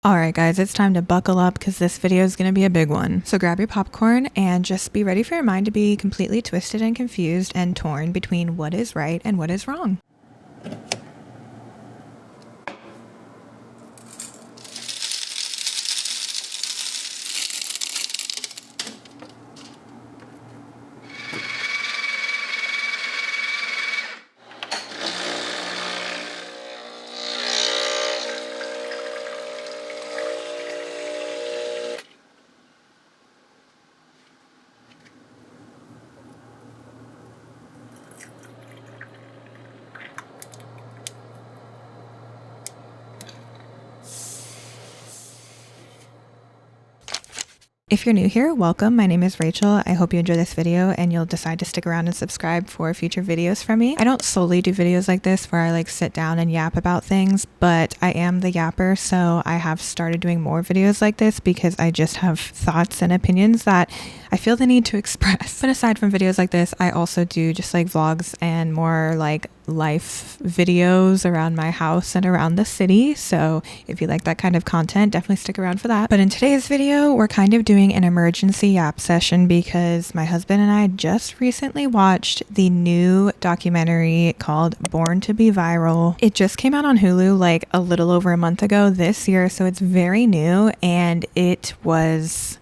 Alright guys, it's time to buckle up because this video is going to be a big one. So grab your popcorn and just be ready for your mind to be completely twisted and confused and torn between what is right and what is wrong. If you're new here, welcome. My name is Rachel. I hope you enjoy this video and you'll decide to stick around and subscribe for future videos from me. I don't solely do videos like this where I sit down and yap about things, but I am the yapper, so I have started doing more videos like this because I just have thoughts and opinions that I feel the need to express. But aside from videos like this, I also do just vlogs and more life videos around my house and around the city. So if you like that kind of content, definitely stick around for that. But in today's video, we're kind of doing an emergency yap session because my husband and I just recently watched the new documentary called Born to Be Viral. It just came out on Hulu a little over a month ago this year, so it's very new, and it was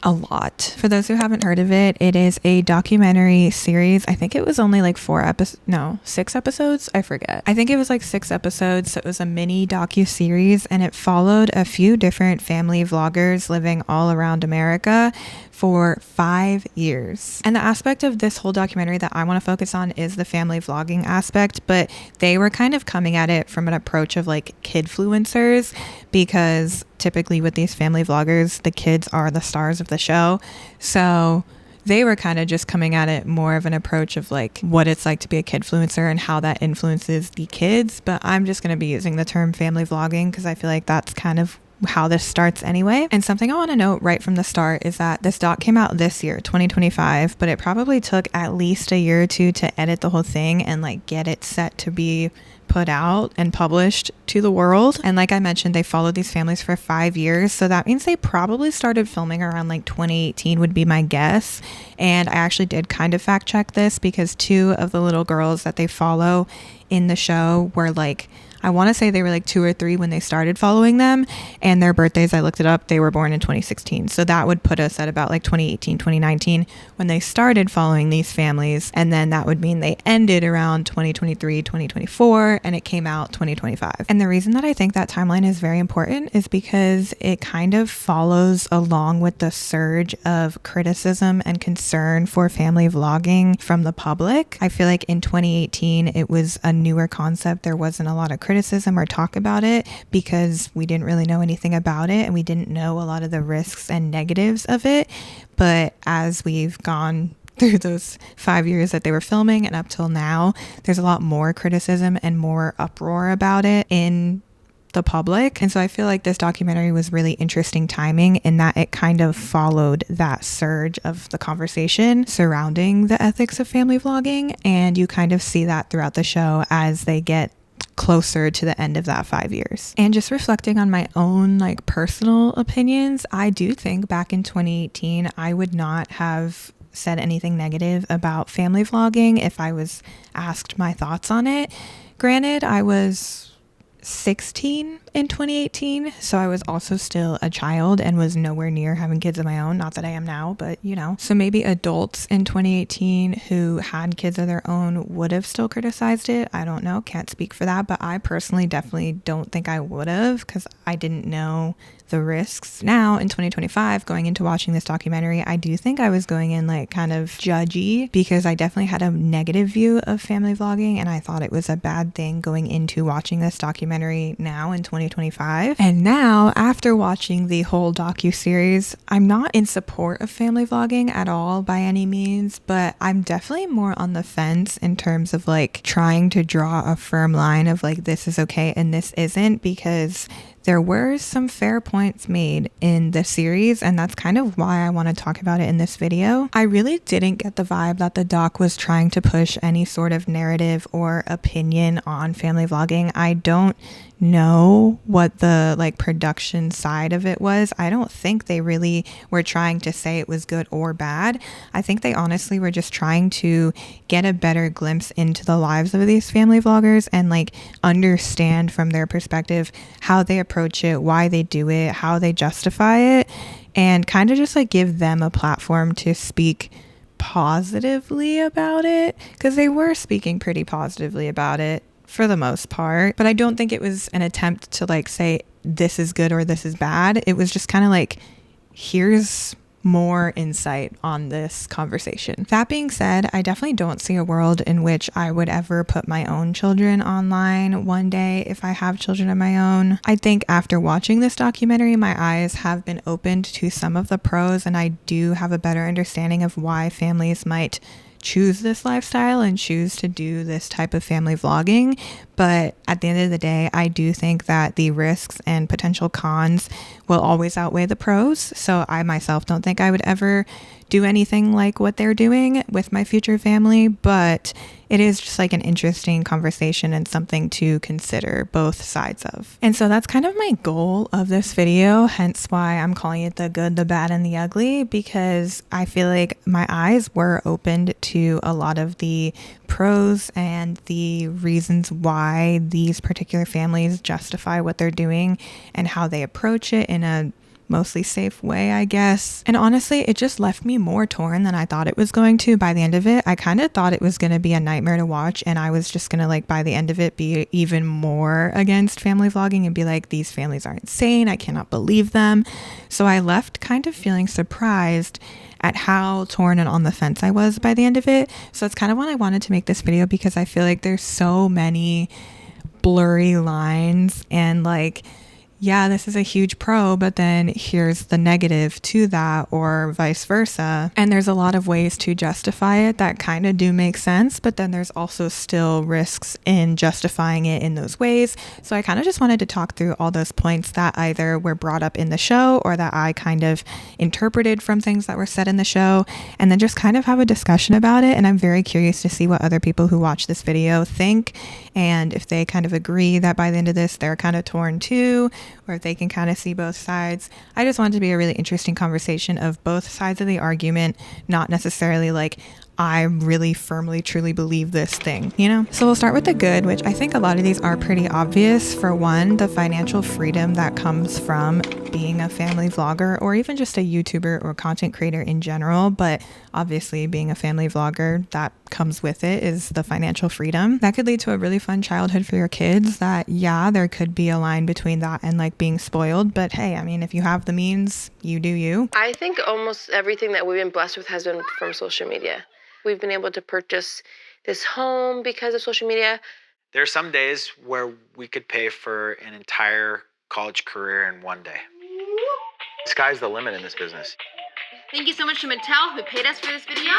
a lot. For those who haven't heard of it, it is a documentary series. I think it was only 6 episodes. I forget. I think it was 6 episodes. So it was a mini docu-series, and it followed a few different family vloggers living all around America for 5 years. And the aspect of this whole documentary that I want to focus on is the family vlogging aspect, but they were kind of coming at it from an approach of kidfluencers, because typically with these family vloggers, the kids are the stars of the show. So they were kind of just coming at it more of an approach of what it's like to be a kidfluencer and how that influences the kids. But I'm just going to be using the term family vlogging because I feel like that's kind of how this starts anyway. And something I want to note right from the start is that this doc came out this year, 2025, but it probably took at least a year or two to edit the whole thing and get it set to be put out and published to the world. And like I mentioned, they followed these families for 5 years, so that means they probably started filming around 2018 would be my guess. And I actually did kind of fact check this because 2 of the little girls that they follow in the show were I want to say they were 2 or 3 when they started following them, and their birthdays, I looked it up, they were born in 2016. So that would put us at about 2018, 2019 when they started following these families. And then that would mean they ended around 2023, 2024, and it came out 2025. And the reason that I think that timeline is very important is because it kind of follows along with the surge of criticism and concern for family vlogging from the public. I feel in 2018, it was a newer concept. There wasn't a lot of criticism or talk about it because we didn't really know anything about it and we didn't know a lot of the risks and negatives of it. But as we've gone through those 5 years that they were filming and up till now, there's a lot more criticism and more uproar about it in the public. And so I feel this documentary was really interesting timing in that it kind of followed that surge of the conversation surrounding the ethics of family vlogging, and you kind of see that throughout the show as they get closer to the end of that 5 years. And just reflecting on my own personal opinions, I do think back in 2018 I would not have said anything negative about family vlogging if I was asked my thoughts on it. Granted, I was 16 in 2018, so I was also still a child and was nowhere near having kids of my own. Not that I am now, but so maybe adults in 2018 who had kids of their own would have still criticized it. I don't know, can't speak for that, but I personally definitely don't think I would have because I didn't know the risks. Now in 2025, going into watching this documentary, I do think I was going in kind of judgy because I definitely had a negative view of family vlogging and I thought it was a bad thing going into watching this documentary now in 2025. And now after watching the whole docu-series, I'm not in support of family vlogging at all by any means, but I'm definitely more on the fence in terms of trying to draw a firm line of this is okay and this isn't, because there were some fair points made in the series, and that's kind of why I want to talk about it in this video. I really didn't get the vibe that the doc was trying to push any sort of narrative or opinion on family vlogging. I don't know what the production side of it was. I don't think they really were trying to say it was good or bad. I think they honestly were just trying to get a better glimpse into the lives of these family vloggers and understand from their perspective how they approach it, why they do it, how they justify it, and kind of just give them a platform to speak positively about it, because they were speaking pretty positively about it for the most part. But I don't think it was an attempt to say this is good or this is bad. It was just kind of here's more insight on this conversation. That being said, I definitely don't see a world in which I would ever put my own children online one day if I have children of my own. I think after watching this documentary, my eyes have been opened to some of the pros, and I do have a better understanding of why families might choose this lifestyle and choose to do this type of family vlogging. But at the end of the day, I do think that the risks and potential cons will always outweigh the pros. So I myself don't think I would ever do anything like what they're doing with my future family, but it is just an interesting conversation and something to consider both sides of. And so that's kind of my goal of this video, hence why I'm calling it the good, the bad, and the ugly, because I feel like my eyes were opened to a lot of the pros and the reasons why these particular families justify what they're doing and how they approach it in a mostly safe way, I guess. And honestly, it just left me more torn than I thought it was going to by the end of it. I kind of thought it was going to be a nightmare to watch, and I was just going to by the end of it be even more against family vlogging and be these families are insane, I cannot believe them. So I left kind of feeling surprised at how torn and on the fence I was by the end of it. So it's kind of why I wanted to make this video, because I feel there's so many blurry lines and yeah, this is a huge pro, but then here's the negative to that, or vice versa. And there's a lot of ways to justify it that kind of do make sense, but then there's also still risks in justifying it in those ways. So I kind of just wanted to talk through all those points that either were brought up in the show or that I kind of interpreted from things that were said in the show, and then just kind of have a discussion about it. And I'm very curious to see what other people who watch this video think, and if they kind of agree that by the end of this, they're kind of torn too, or if they can kind of see both sides. I just want it to be a really interesting conversation of both sides of the argument, not necessarily I really firmly, truly believe this thing, you know? So we'll start with the good, which I think a lot of these are pretty obvious. For one, the financial freedom that comes from being a family vlogger, or even just a YouTuber or content creator in general. But obviously being a family vlogger, that comes with it is the financial freedom. That could lead to a really fun childhood for your kids. That, yeah, there could be a line between that and being spoiled. But hey, I mean, if you have the means, you do you. I think almost everything that we've been blessed with has been from social media. We've been able to purchase this home because of social media. There are some days where we could pay for an entire college career in one day. Sky's the limit in this business. Thank you so much to Mattel who paid us for this video.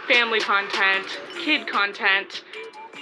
Family content, kid content,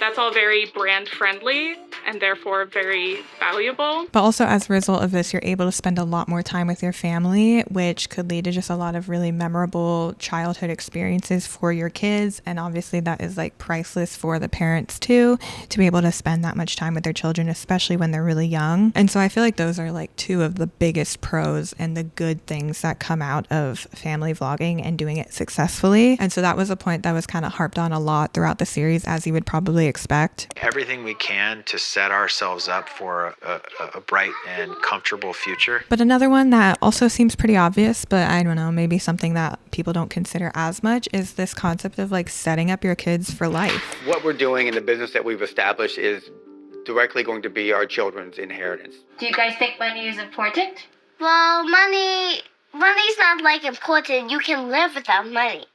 that's all very brand friendly and therefore very valuable. But also as a result of this, you're able to spend a lot more time with your family, which could lead to just a lot of really memorable childhood experiences for your kids. And obviously that is priceless for the parents too, to be able to spend that much time with their children, especially when they're really young. And so I feel those are two of the biggest pros and the good things that come out of family vlogging and doing it successfully. And so that was a point that was kind of harped on a lot throughout the series, as you would probably expect. Everything we can to set ourselves up for a bright and comfortable future. But another one that also seems pretty obvious, but I don't know, maybe something that people don't consider as much, is this concept of setting up your kids for life. What we're doing in the business that we've established is directly going to be our children's inheritance. Do you guys think money is important? Well, money's not important. You can live without money.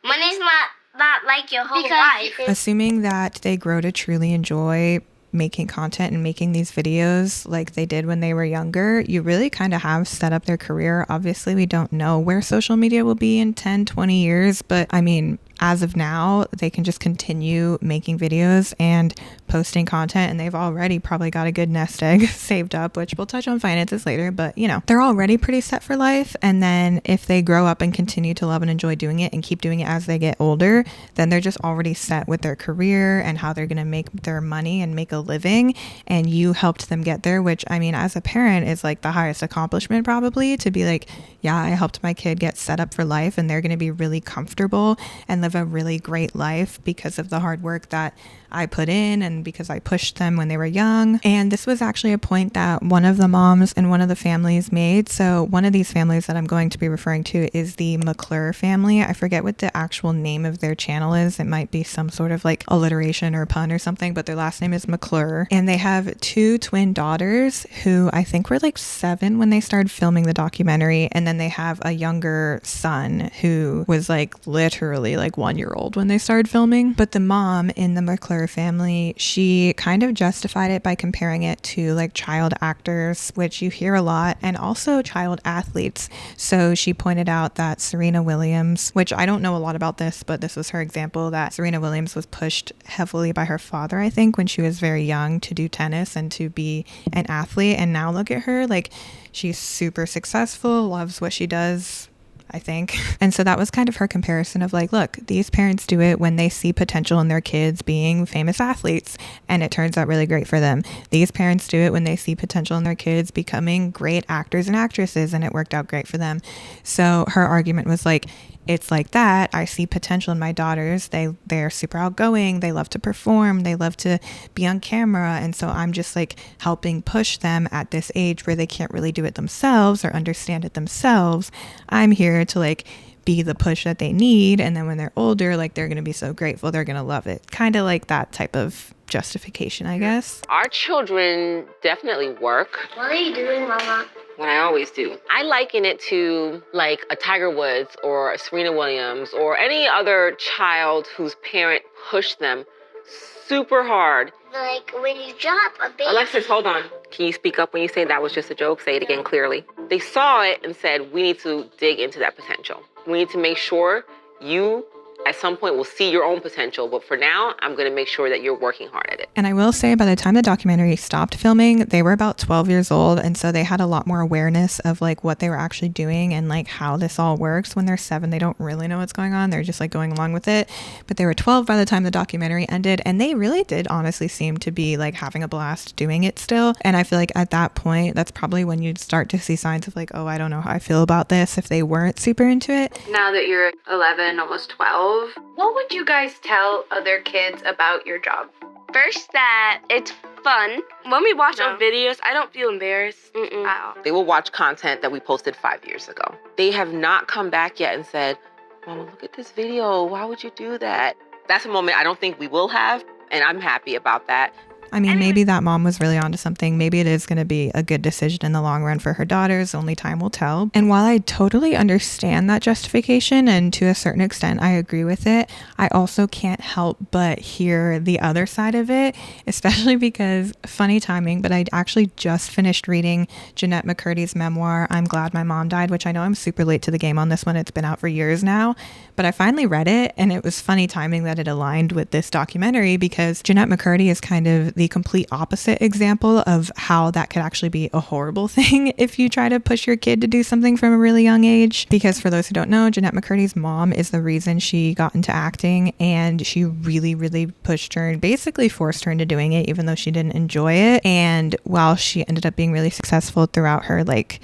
Money's not like your whole life. Assuming that they grow to truly enjoy making content and making these videos like they did when they were younger, you really kind of have set up their career. Obviously, we don't know where social media will be in 10, 20 years, but I mean, as of now, they can just continue making videos and posting content, and they've already probably got a good nest egg saved up, which we'll touch on finances later, but you know, they're already pretty set for life. And then if they grow up and continue to love and enjoy doing it and keep doing it as they get older, then they're just already set with their career and how they're going to make their money and make a living. And you helped them get there, which I mean, as a parent is like the highest accomplishment probably, to be like, yeah, I helped my kid get set up for life and they're going to be really comfortable and live a really great life because of the hard work that I put in and because I pushed them when they were young. And this was actually a point that one of the moms in one of the families made. So one of these families that I'm going to be referring to is the McClure family. I forget what the actual name of their channel is. It might be some sort of like alliteration or pun or something, but their last name is McClure. And they have 2 twin daughters who I think were like 7 when they started filming the documentary. And then they have a younger son who was like literally like 1-year-old when they started filming. But the mom in the McClure family, she kind of justified it by comparing it to like child actors, which you hear a lot, and also child athletes. So she pointed out that Serena Williams, which I don't know a lot about this, but this was her example, that Serena Williams was pushed heavily by her father, I think, when she was very young to do tennis and to be an athlete. And now look at her, like she's super successful, loves what she does, I think. And so that was kind of her comparison of like, look, these parents do it when they see potential in their kids being famous athletes and it turns out really great for them. These parents do it when they see potential in their kids becoming great actors and actresses and it worked out great for them. So her argument was like, it's like that. I see potential in my daughters. They're super outgoing. They love to perform. They love to be on camera. And so I'm just like helping push them at this age where they can't really do it themselves or understand it themselves. I'm here to like be the push that they need. And then when they're older, like they're going to be so grateful. They're going to love it. Kind of like that type of justification, I guess. Our children definitely work. What are you doing, Mama? What I always do. I liken it to like a Tiger Woods or a Serena Williams or any other child whose parent pushed them super hard. Like when you drop a baby. Alexis, hold on. Can you speak up when you say that was just a joke? Say it again clearly. They saw it and said, we need to dig into that potential. We need to make sure you at some point will see your own potential, but for now, I'm going to make sure that you're working hard at it. And I will say by the time the documentary stopped filming, they were about 12 years old. And so they had a lot more awareness of like what they were actually doing and like how this all works. When they're 7, they don't really know what's going on. They're just like going along with it. But they were 12 by the time the documentary ended. And they really did honestly seem to be like having a blast doing it still. And I feel like at that point, that's probably when you'd start to see signs of like, oh, I don't know how I feel about this if they weren't super into it. Now that you're 11, almost 12, what would you guys tell other kids about your job? First, that it's fun. When we watch our videos, I don't feel embarrassed at all. They will watch content that we posted 5 years ago. They have not come back yet and said, Mama, look at this video. Why would you do that? That's a moment I don't think we will have, and I'm happy about that. I mean, maybe that mom was really onto something. Maybe it is going to be a good decision in the long run for her daughters. Only time will tell. And while I totally understand that justification, and to a certain extent, I agree with it, I also can't help but hear the other side of it, especially because, funny timing, but I actually just finished reading Jeanette McCurdy's memoir, I'm Glad My Mom Died, which I know I'm super late to the game on this one. It's been out for years now, but I finally read it, and it was funny timing that it aligned with this documentary because Jeanette McCurdy is kind of the complete opposite example of how that could actually be a horrible thing if you try to push your kid to do something from a really young age. Because for those who don't know, Jeanette McCurdy's mom is the reason she got into acting, and she really, really pushed her and basically forced her into doing it, even though she didn't enjoy it. And while she ended up being really successful throughout her like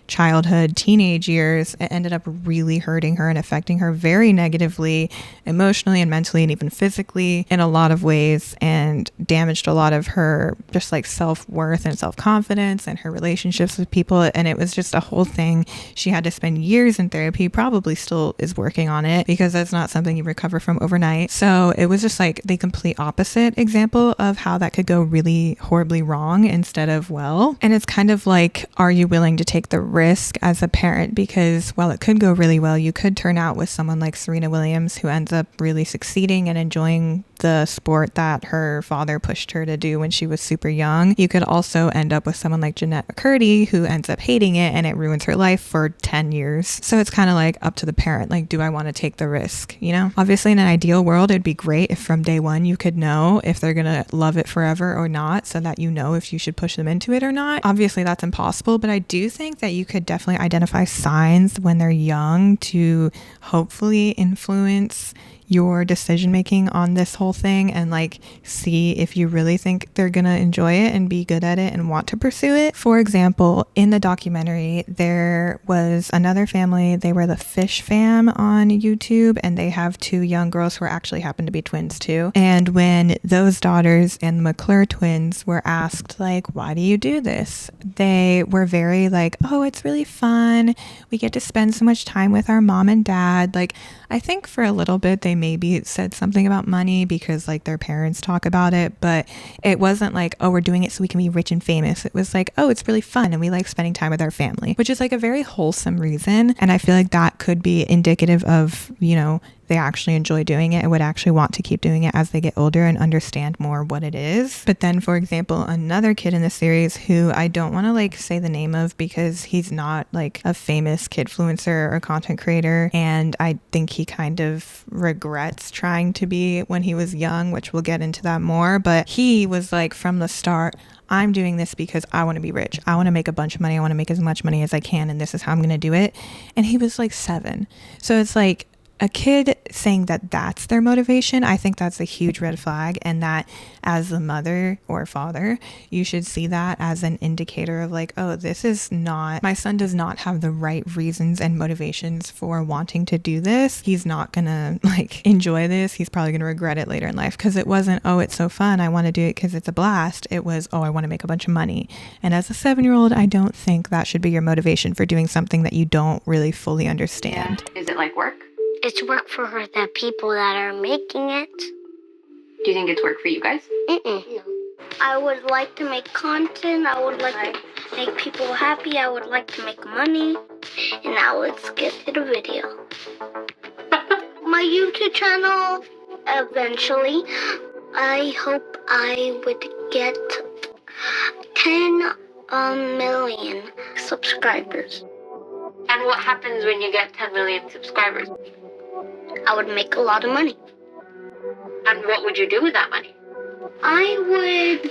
childhood, teenage years, it ended up really hurting her and affecting her very negatively, emotionally and mentally and even physically in a lot of ways, and damaged a lot of her just like self-worth and self-confidence and her relationships with people. And it was just a whole thing. She had to spend years in therapy, probably still is working on it because that's not something you recover from overnight. So it was just like the complete opposite example of how that could go really horribly wrong instead of well. And it's kind of like, are you willing to take the risk as a parent? Because while it could go really well, you could turn out with someone like Serena Williams who ends up really succeeding and enjoying the sport that her father pushed her to do when she was super young. You could also end up with someone like Jeanette McCurdy who ends up hating it and it ruins her life for 10 years. So it's kind of like up to the parent, like, do I want to take the risk? You know, obviously in an ideal world, it'd be great if from day one you could know if they're gonna love it forever or not, so that you know if you should push them into it or not. Obviously that's impossible, but I do think that you could definitely identify signs when they're young to hopefully influence your decision making on this whole thing, and like see if you really think they're gonna enjoy it and be good at it and want to pursue it. For example, in the documentary, there was another family. They were the Fish Fam on YouTube, and they have 2 young girls who actually happen to be twins too. And when those daughters and the McClure twins were asked, like, why do you do this? They were very like, oh, it's really fun. We get to spend so much time with our mom and dad. Like, I think for a little bit they maybe said something about money because like their parents talk about it, but it wasn't like, oh, we're doing it so we can be rich and famous. It was like, oh, it's really fun and we like spending time with our family, which is like a very wholesome reason. And I feel like that could be indicative of, you know, they actually enjoy doing it and would actually want to keep doing it as they get older and understand more what it is. But then, for example, another kid in the series who I don't want to like say the name of because he's not like a famous kidfluencer or content creator, and I think he kind of regrets trying to be when he was young, which we'll get into that more. But he was like from the start, I'm doing this because I want to be rich. I want to make a bunch of money. I want to make as much money as I can, and this is how I'm going to do it. And he was like 7. So it's like, a kid saying that that's their motivation, I think that's a huge red flag, and that as a mother or father, you should see that as an indicator of like, oh, this is not, my son does not have the right reasons and motivations for wanting to do this. He's not gonna like enjoy this. He's probably gonna regret it later in life, because it wasn't, oh, it's so fun, I want to do it because it's a blast. It was, oh, I want to make a bunch of money. And as a 7-year-old, I don't think that should be your motivation for doing something that you don't really fully understand. Is it like work? It's work for the people that are making it. Do you think it's work for you guys? No. I would like to make content. I would like to make people happy. I would like to make money. And now let's get to the video. My YouTube channel, eventually, I hope I would get 10 million subscribers. And what happens when you get 10 million subscribers? I would make a lot of money. And what would you do with that money? I would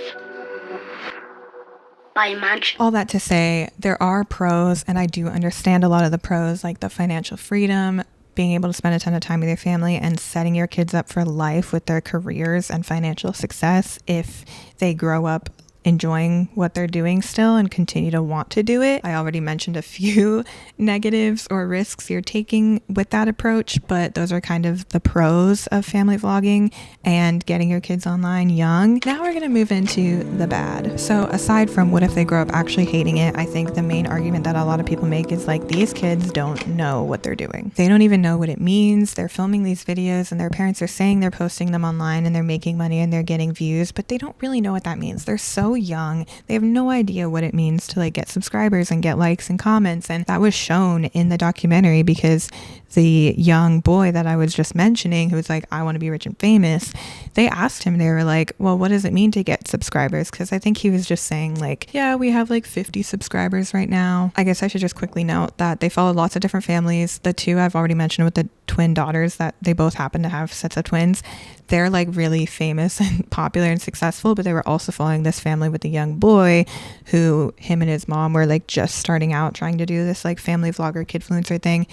buy a mansion. All that to say, there are pros, and I do understand a lot of the pros, like the financial freedom, being able to spend a ton of time with your family, and setting your kids up for life with their careers and financial success if they grow up enjoying what they're doing still and continue to want to do it. I already mentioned a few negatives or risks you're taking with that approach, but those are kind of the pros of family vlogging and getting your kids online young. Now we're going to move into the bad. So aside from what if they grow up actually hating it, I think the main argument that a lot of people make is like, these kids don't know what they're doing. They don't even know what it means. They're filming these videos and their parents are saying they're posting them online and they're making money and they're getting views, but they don't really know what that means. They're so young. They have no idea what it means to like get subscribers and get likes and comments. And that was shown in the documentary because the young boy that I was just mentioning, who was like, I want to be rich and famous, they asked him, they were like, well, what does it mean to get subscribers? Because I think he was just saying like, yeah, we have like 50 subscribers right now. I guess I should just quickly note that they followed lots of different families. The 2 I've already mentioned with the twin daughters, that they both happen to have sets of twins, they're like really famous and popular and successful, but they were also following this family with a young boy who, him and his mom were like just starting out trying to do this like family vlogger kidfluencer thing.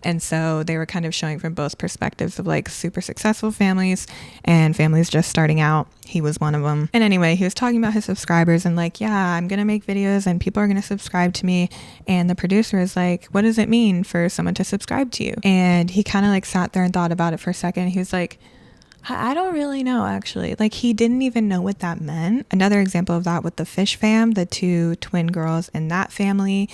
And so they were kind of showing from both perspectives of like super successful families and families just starting out. He was one of them. And anyway, he was talking about his subscribers and like, yeah, I'm going to make videos and people are going to subscribe to me. And the producer is like, what does it mean for someone to subscribe to you? And he kind of like sat there and thought about it for a second. He was like, I don't really know, actually. Like, he didn't even know what that meant. Another example of that with the Fish Fam, the 2 twin girls in that family,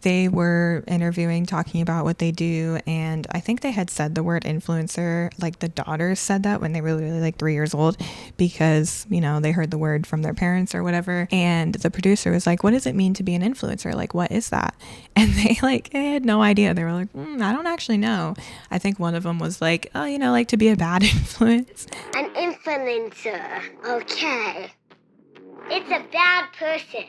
They were interviewing, talking about what they do, and I think they had said the word influencer, like the daughters said that when they were really like 3 years old, because, you know, they heard the word from their parents or whatever. And the producer was like, what does it mean to be an influencer? Like, what is that? And they had no idea. They were like, I don't actually know. I think one of them was like, oh, you know, like to be a bad influence. An influencer. Okay. It's a bad person.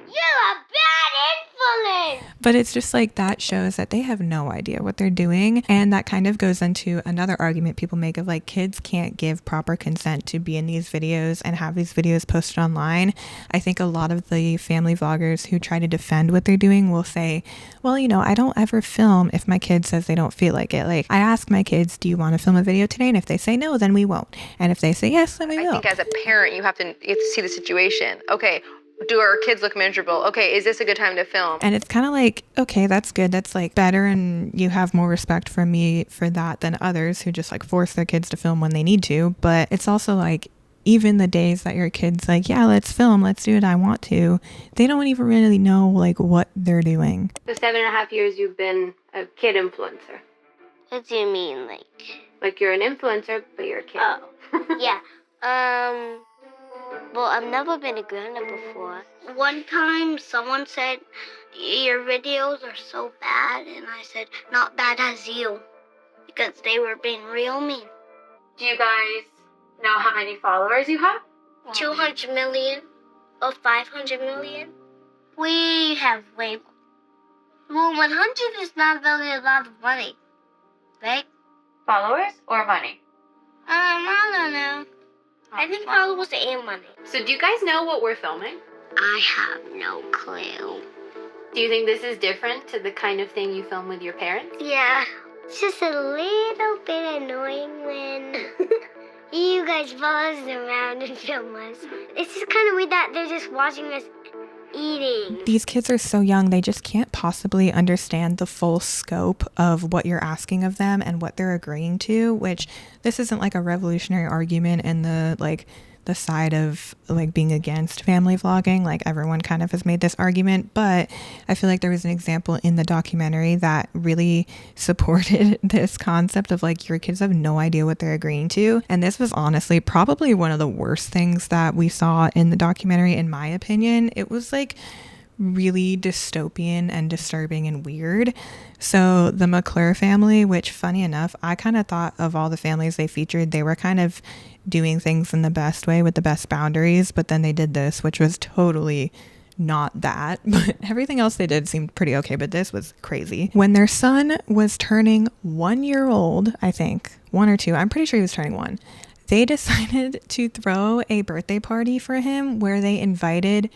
You're a bad influence! But it's just like that shows that they have no idea what they're doing. And that kind of goes into another argument people make of like kids can't give proper consent to be in these videos and have these videos posted online. I think a lot of the family vloggers who try to defend what they're doing will say, well, you know, I don't ever film if my kid says they don't feel like it. Like I ask my kids, do you want to film a video today? And if they say no, then we won't. And if they say yes, then we will. I think as a parent, you have to see the situation. Okay, do our kids look miserable? Okay, is this a good time to film? And it's kind of like, okay, that's good. That's like better. And you have more respect for me for that than others who just like force their kids to film when they need to. But it's also like, even the days that your kid's like, yeah, let's film, let's do it, I want to, they don't even really know like what they're doing. So 7.5 years you've been a kid influencer. What do you mean, like? Like you're an influencer, but you're a kid. Oh, yeah. Well, I've never been a grown-up before. One time, someone said, your videos are so bad, and I said, not bad as you, because they were being real mean. Do you guys know how many followers you have? 200 million or 500 million? We have way more. Well, 100 is not really a lot of money, right? Followers or money? I don't know. I think followers and money. So do you guys know what we're filming? I have no clue. Do you think this is different to the kind of thing you film with your parents? Yeah. It's just a little bit annoying when you guys follow us around and film us. It's just kind of weird that they're just watching us eating. These kids are so young, they just can't possibly understand the full scope of what you're asking of them and what they're agreeing to, which this isn't like a revolutionary argument in the side of like being against family vlogging. Like everyone kind of has made this argument, but I feel like there was an example in the documentary that really supported this concept of like your kids have no idea what they're agreeing to. And this was honestly probably one of the worst things that we saw in the documentary, in my opinion. It was like really dystopian and disturbing and weird. So the McClure family, which funny enough, I kind of thought of all the families they featured, they were kind of doing things in the best way with the best boundaries, but then they did this, which was totally not that. But everything else they did seemed pretty okay, but this was crazy. When their son was turning 1 year old, I think 1 or 2, I'm pretty sure he was turning 1, they decided to throw a birthday party for him where they invited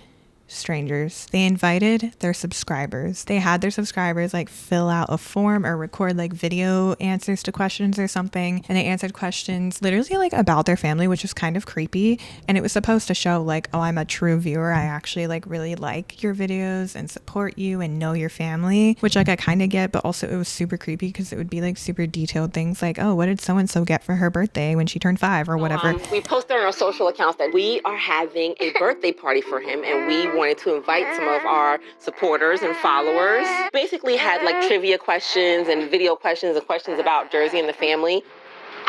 strangers. They invited their subscribers. They had their subscribers like fill out a form or record like video answers to questions or something, and they answered questions literally like about their family, which was kind of creepy. And it was supposed to show like, oh, I'm a true viewer, I actually like really like your videos and support you and know your family, which like I kind of get, but also it was super creepy because it would be like super detailed things like, oh, what did so and so get for her birthday when she turned 5 or whatever. We posted on our social accounts that we are having a birthday party for him, and we wanted to invite some of our supporters and followers. Basically had like trivia questions and video questions and questions about Jersey and the family.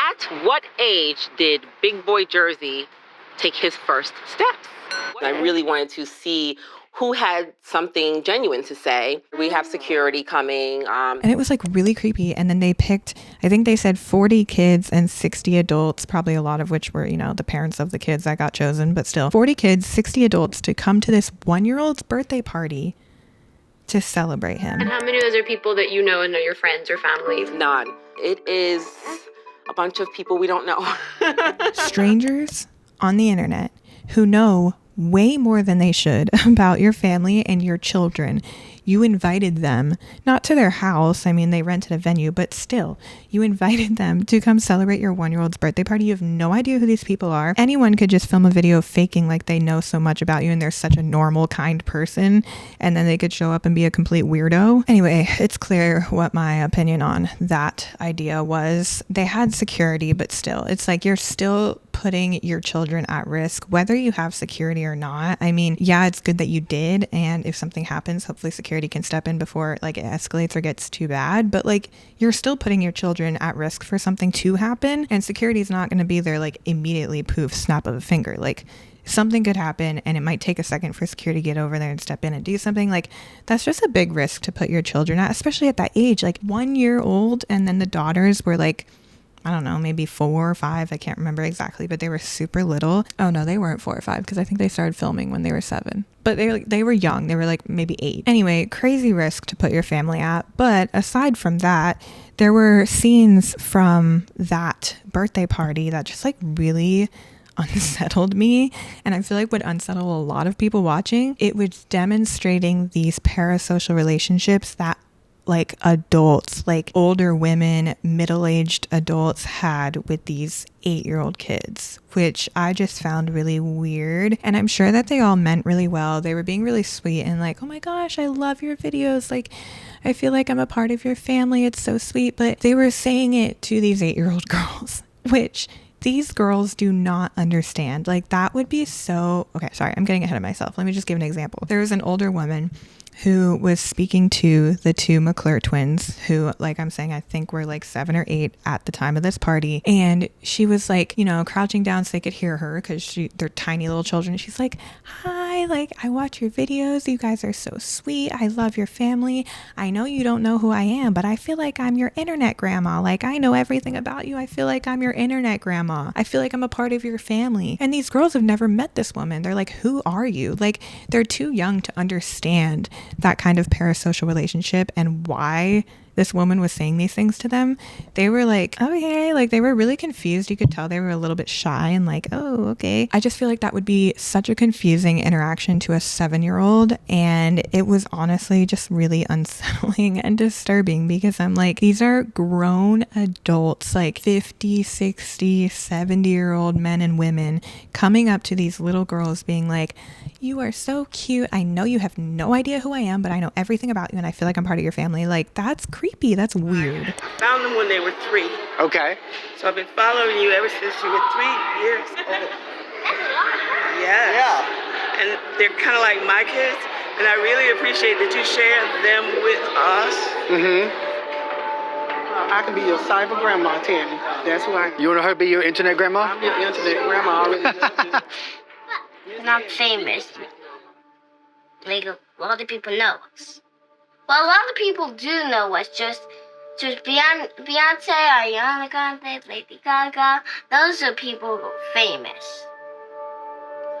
At what age did Big Boy Jersey take his first steps? I really wanted to see who had something genuine to say. We have security coming. And it was like really creepy. And then they picked, I think they said 40 kids and 60 adults, probably a lot of which were, you know, the parents of the kids that got chosen, but still 40 kids, 60 adults to come to this 1-year-old's birthday party to celebrate him. And how many of those are people that you know and know your friends or family? None. It is a bunch of people we don't know. Strangers on the internet who know way more than they should about your family and your children. You invited them, not to their house. I mean, they rented a venue, but still, you invited them to come celebrate your 1-year-old's birthday party. You have no idea who these people are. Anyone could just film a video faking like they know so much about you and they're such a normal, kind person, and then they could show up and be a complete weirdo. Anyway, it's clear what my opinion on that idea was. They had security, but still, it's like you're still putting your children at risk, whether you have security or not. I mean, yeah, it's good that you did. And if something happens, hopefully security can step in before like it escalates or gets too bad. But like, you're still putting your children at risk for something to happen. And security is not going to be there like immediately, poof, snap of a finger. Like, something could happen and it might take a second for security to get over there and step in and do something. Like, that's just a big risk to put your children at, especially at that age, like 1 year old. And then the daughters were like, I don't know, maybe 4 or 5. I can't remember exactly, but they were super little. Oh no, they weren't 4 or 5 because I think they started filming when they were 7. But they were young. They were like maybe 8. Anyway, crazy risk to put your family at. But aside from that, there were scenes from that birthday party that just like really unsettled me, and I feel like would unsettle a lot of people watching. It was demonstrating these parasocial relationships that like adults, like older women, middle-aged adults had with these 8-year-old kids, which I just found really weird. And I'm sure that they all meant really well. They were being really sweet and like, oh my gosh, I love your videos. Like, I feel like I'm a part of your family. It's so sweet. But they were saying it to these 8-year-old girls, which these girls do not understand. Like, that would be so... Okay, sorry, I'm getting ahead of myself. Let me just give an example. There was an older woman who was speaking to the 2 McClure twins, who, like I'm saying, I think were like 7 or 8 at the time of this party. And she was like, you know, crouching down so they could hear her because they're tiny little children. She's like, hi, like, I watch your videos. You guys are so sweet. I love your family. I know you don't know who I am, but I feel like I'm your internet grandma. Like, I know everything about you. I feel like I'm your internet grandma. I feel like I'm a part of your family. And these girls have never met this woman. They're like, who are you? Like, they're too young to understand that kind of parasocial relationship and why this woman was saying these things to them. They were like, okay, like they were really confused. You could tell they were a little bit shy and like, oh, okay. I just feel like that would be such a confusing interaction to a 7-year-old. And it was honestly just really unsettling and disturbing because I'm like, these are grown adults, like 50, 60, 70-year-old men and women coming up to these little girls being like, you are so cute. I know you have no idea who I am, but I know everything about you and I feel like I'm part of your family. Like, that's creepy. That's weird. I found them when they were 3. Okay. So I've been following you ever since you were 3 years old. Yes. Yeah. And they're kind of like my kids, and I really appreciate that you share them with us. Mm-hmm. I can be your cyber grandma, Tammy. That's who I am. You want her to be your internet grandma? I'm your internet grandma. I really love you. And I'm famous. Like, a lot of people know us. Well, a lot of people do know us. Just Beyonce, Ariana Grande, Lady Gaga. Those are people who are famous.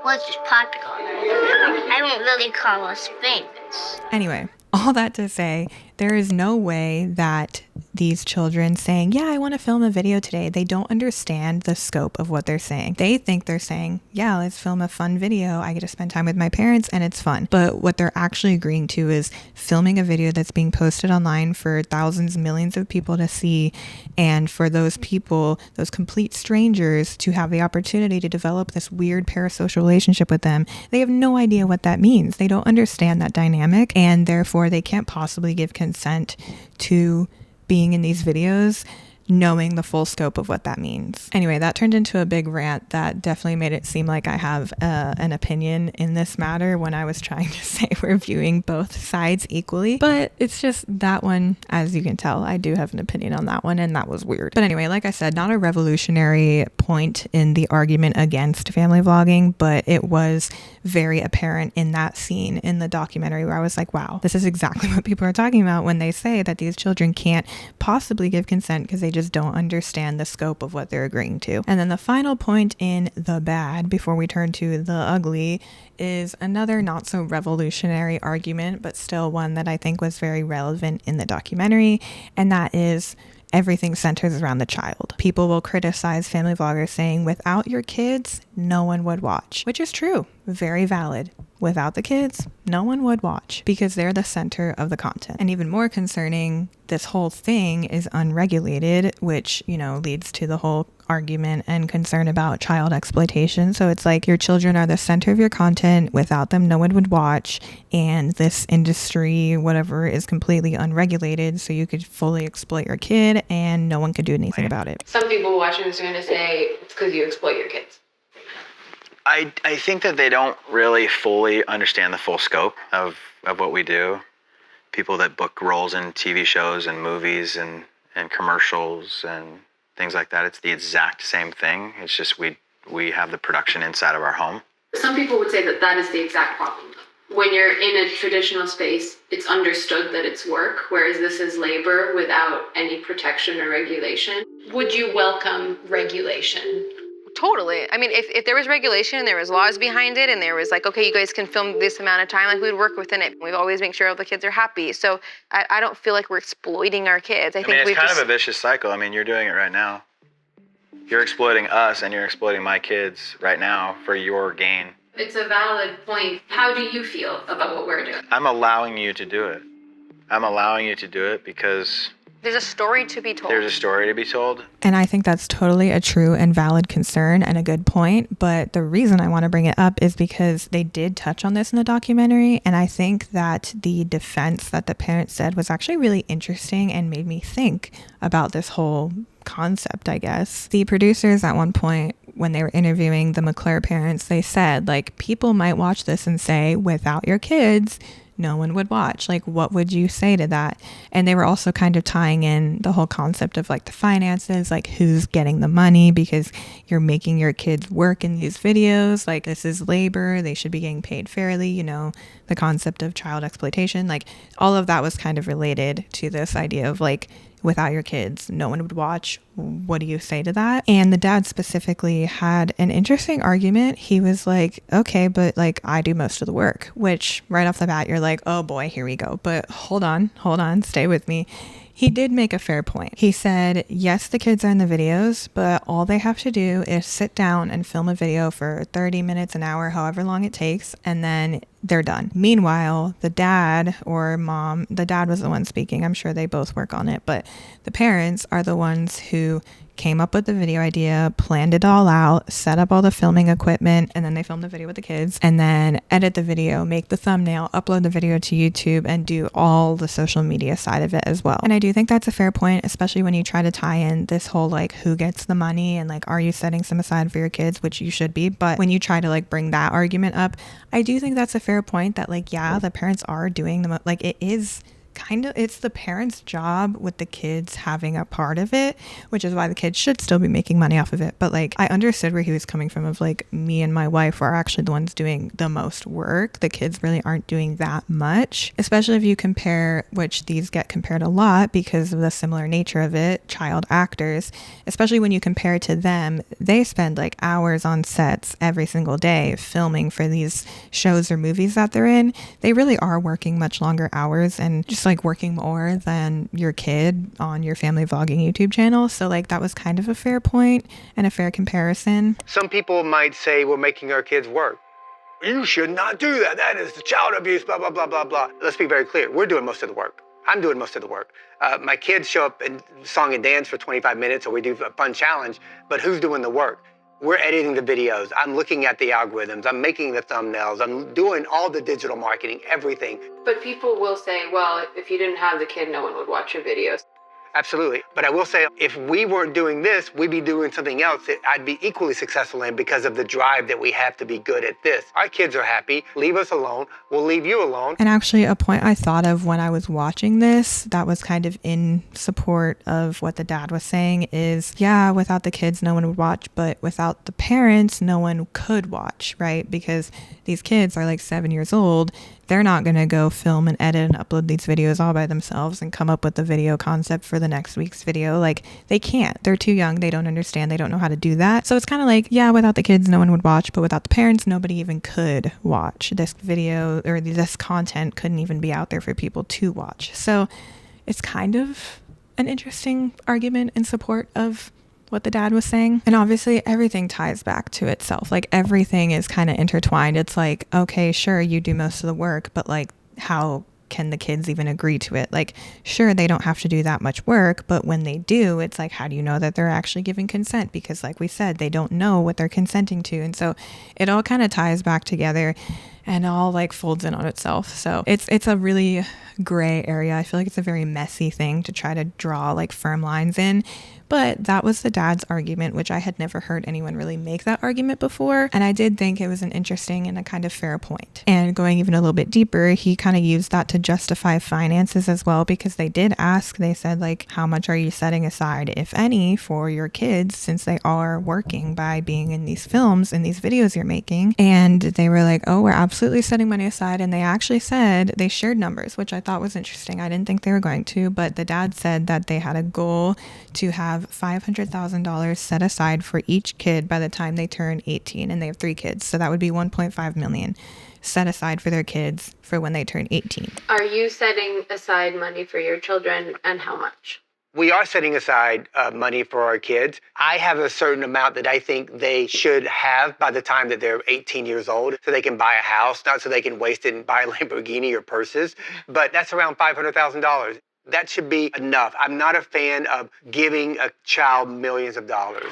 Well, it's just popular. I wouldn't really call us famous. Anyway, all that to say, there is no way that these children saying, yeah, I want to film a video today, they don't understand the scope of what they're saying. They think they're saying, yeah, let's film a fun video. I get to spend time with my parents and it's fun. But what they're actually agreeing to is filming a video that's being posted online for thousands, millions of people to see. And for those people, those complete strangers, to have the opportunity to develop this weird parasocial relationship with them. They have no idea what that means. They don't understand that dynamic, and therefore they can't possibly give consent to being in these videos knowing the full scope of what that means. Anyway, that turned into a big rant that definitely made it seem like I have an opinion in this matter when I was trying to say we're viewing both sides equally. But it's just that one, as you can tell, I do have an opinion on that one, and that was weird. But anyway, like I said, not a revolutionary point in the argument against family vlogging, but it was very apparent in that scene in the documentary where I was like, wow, this is exactly what people are talking about when they say that these children can't possibly give consent because they just don't understand the scope of what they're agreeing to. And then the final point in the bad before we turn to the ugly is another not so revolutionary argument, but still one that I think was very relevant in the documentary, and that is everything centers around the child. People will criticize family vloggers saying, without your kids, no one would watch, which is true. very valid. Without the kids, no one would watch because they're the center of the content. And even more concerning, this whole thing is unregulated, which, you know, leads to the whole argument and concern about child exploitation. So it's like your children are the center of your content. Without them, no one would watch. And this industry, whatever, is completely unregulated. So you could fully exploit your kid and no one could do anything about it. Some people watching this are going to say it's because you exploit your kids. I think that they don't really fully understand the full scope of what we do. People that book roles in TV shows and movies and commercials and things like that, it's the exact same thing. It's just we have the production inside of our home. Some people would say that that is the exact problem. When you're in a traditional space, it's understood that it's work, whereas this is labor without any protection or regulation. Would you welcome regulation? Totally. I mean, if there was regulation and there was laws behind it and there was like, okay, you guys can film this amount of time, like we would work within it. We'd always make sure all the kids are happy. So I don't feel like we're exploiting our kids. I think it's kind of a vicious cycle. I mean, you're doing it right now. You're exploiting us and you're exploiting my kids right now for your gain. It's a valid point. How do you feel about what we're doing? I'm allowing you to do it. I'm allowing you to do it because there's a story to be told. There's a story to be told. And I think that's totally a true and valid concern and a good point. But the reason I want to bring it up is because they did touch on this in the documentary. And I think that the defense that the parents said was actually really interesting and made me think about this whole concept, I guess. The producers at one point, when they were interviewing the McClure parents, they said, like, people might watch this and say, without your kids, no one would watch. Like, what would you say to that? And they were also kind of tying in the whole concept of like the finances, like who's getting the money because you're making your kids work in these videos. Like, this is labor. They should be getting paid fairly, you know, the concept of child exploitation. Like, all of that was kind of related to this idea of like, without your kids, no one would watch. What do you say to that? And the dad specifically had an interesting argument. He was like, okay, but like I do most of the work, which right off the bat, you're like, oh boy, here we go. But hold on, stay with me. He did make a fair point. He said, yes, the kids are in the videos, but all they have to do is sit down and film a video for 30 minutes, an hour, however long it takes, and then they're done. Meanwhile, the dad or mom, the dad was the one speaking. I'm sure they both work on it, but the parents are the ones who came up with the video idea, planned it all out, set up all the filming equipment, and then they filmed the video with the kids, and then edit the video, make the thumbnail, upload the video to YouTube, and do all the social media side of it as well. And I do think that's a fair point, especially when you try to tie in this whole like who gets the money and like are you setting some aside for your kids, which you should be. But when you try to like bring that argument up, I do think that's a fair point that like, yeah, the parents are doing the like it is kind of, it's the parents' job with the kids having a part of it, which is why the kids should still be making money off of it. But like, I understood where he was coming from of like, me and my wife are actually the ones doing the most work. The kids really aren't doing that much, especially if you compare, which these get compared a lot because of the similar nature of it, child actors, especially when you compare it to them, they spend like hours on sets every single day filming for these shows or movies that they're in. They really are working much longer hours and just like working more than your kid on your family vlogging YouTube channel. So like that was kind of a fair point and a fair comparison. Some people might say we're making our kids work. You should not do that. That is child abuse, blah, blah, blah, blah, blah. Let's be very clear. We're doing most of the work. I'm doing most of the work. My kids show up and song and dance for 25 minutes or we do a fun challenge, but who's doing the work? We're editing the videos. I'm looking at the algorithms. I'm making the thumbnails. I'm doing all the digital marketing, everything. But people will say, well, if you didn't have the kid, no one would watch your videos. Absolutely. But I will say, if we weren't doing this, we'd be doing something else that I'd be equally successful in because of the drive that we have to be good at this. Our kids are happy. Leave us alone. We'll leave you alone. And actually a point I thought of when I was watching this that was kind of in support of what the dad was saying is, yeah, without the kids, no one would watch, but without the parents, no one could watch, right? Because these kids are like 7 years old. They're not going to go film and edit and upload these videos all by themselves and come up with the video concept for the next week's video. Like, they can't. They're too young. They don't understand. They don't know how to do that. So it's kind of like, yeah, without the kids, no one would watch, but without the parents, nobody even could watch. This video or this content couldn't even be out there for people to watch. So it's kind of an interesting argument in support of what the dad was saying. And obviously everything ties back to itself. Like everything is kind of intertwined. It's like, okay, sure, you do most of the work, but like how can the kids even agree to it? Like, sure, they don't have to do that much work, but when they do, it's like, how do you know that they're actually giving consent? Because like we said, they don't know what they're consenting to. And so it all kind of ties back together and all like folds in on itself. So it's a really gray area. I feel like it's a very messy thing to try to draw like firm lines in. But that was the dad's argument, which I had never heard anyone really make that argument before. And I did think it was an interesting and a kind of fair point. And going even a little bit deeper, he kind of used that to justify finances as well, because they did ask, they said like, how much are you setting aside, if any, for your kids, since they are working by being in these films and these videos you're making? And they were like, oh, we're absolutely setting money aside. And they actually said, they shared numbers, which I thought was interesting. I didn't think they were going to, but the dad said that they had a goal to have $500,000 set aside for each kid by the time they turn 18, and they have 3 kids. So that would be 1.5 million set aside for their kids for when they turn 18. Are you setting aside money for your children, and how much? We are setting aside money for our kids. I have a certain amount that I think they should have by the time that they're 18 years old, so they can buy a house, not so they can waste it and buy a Lamborghini or purses, but that's around $500,000. That should be enough. I'm not a fan of giving a child millions of dollars.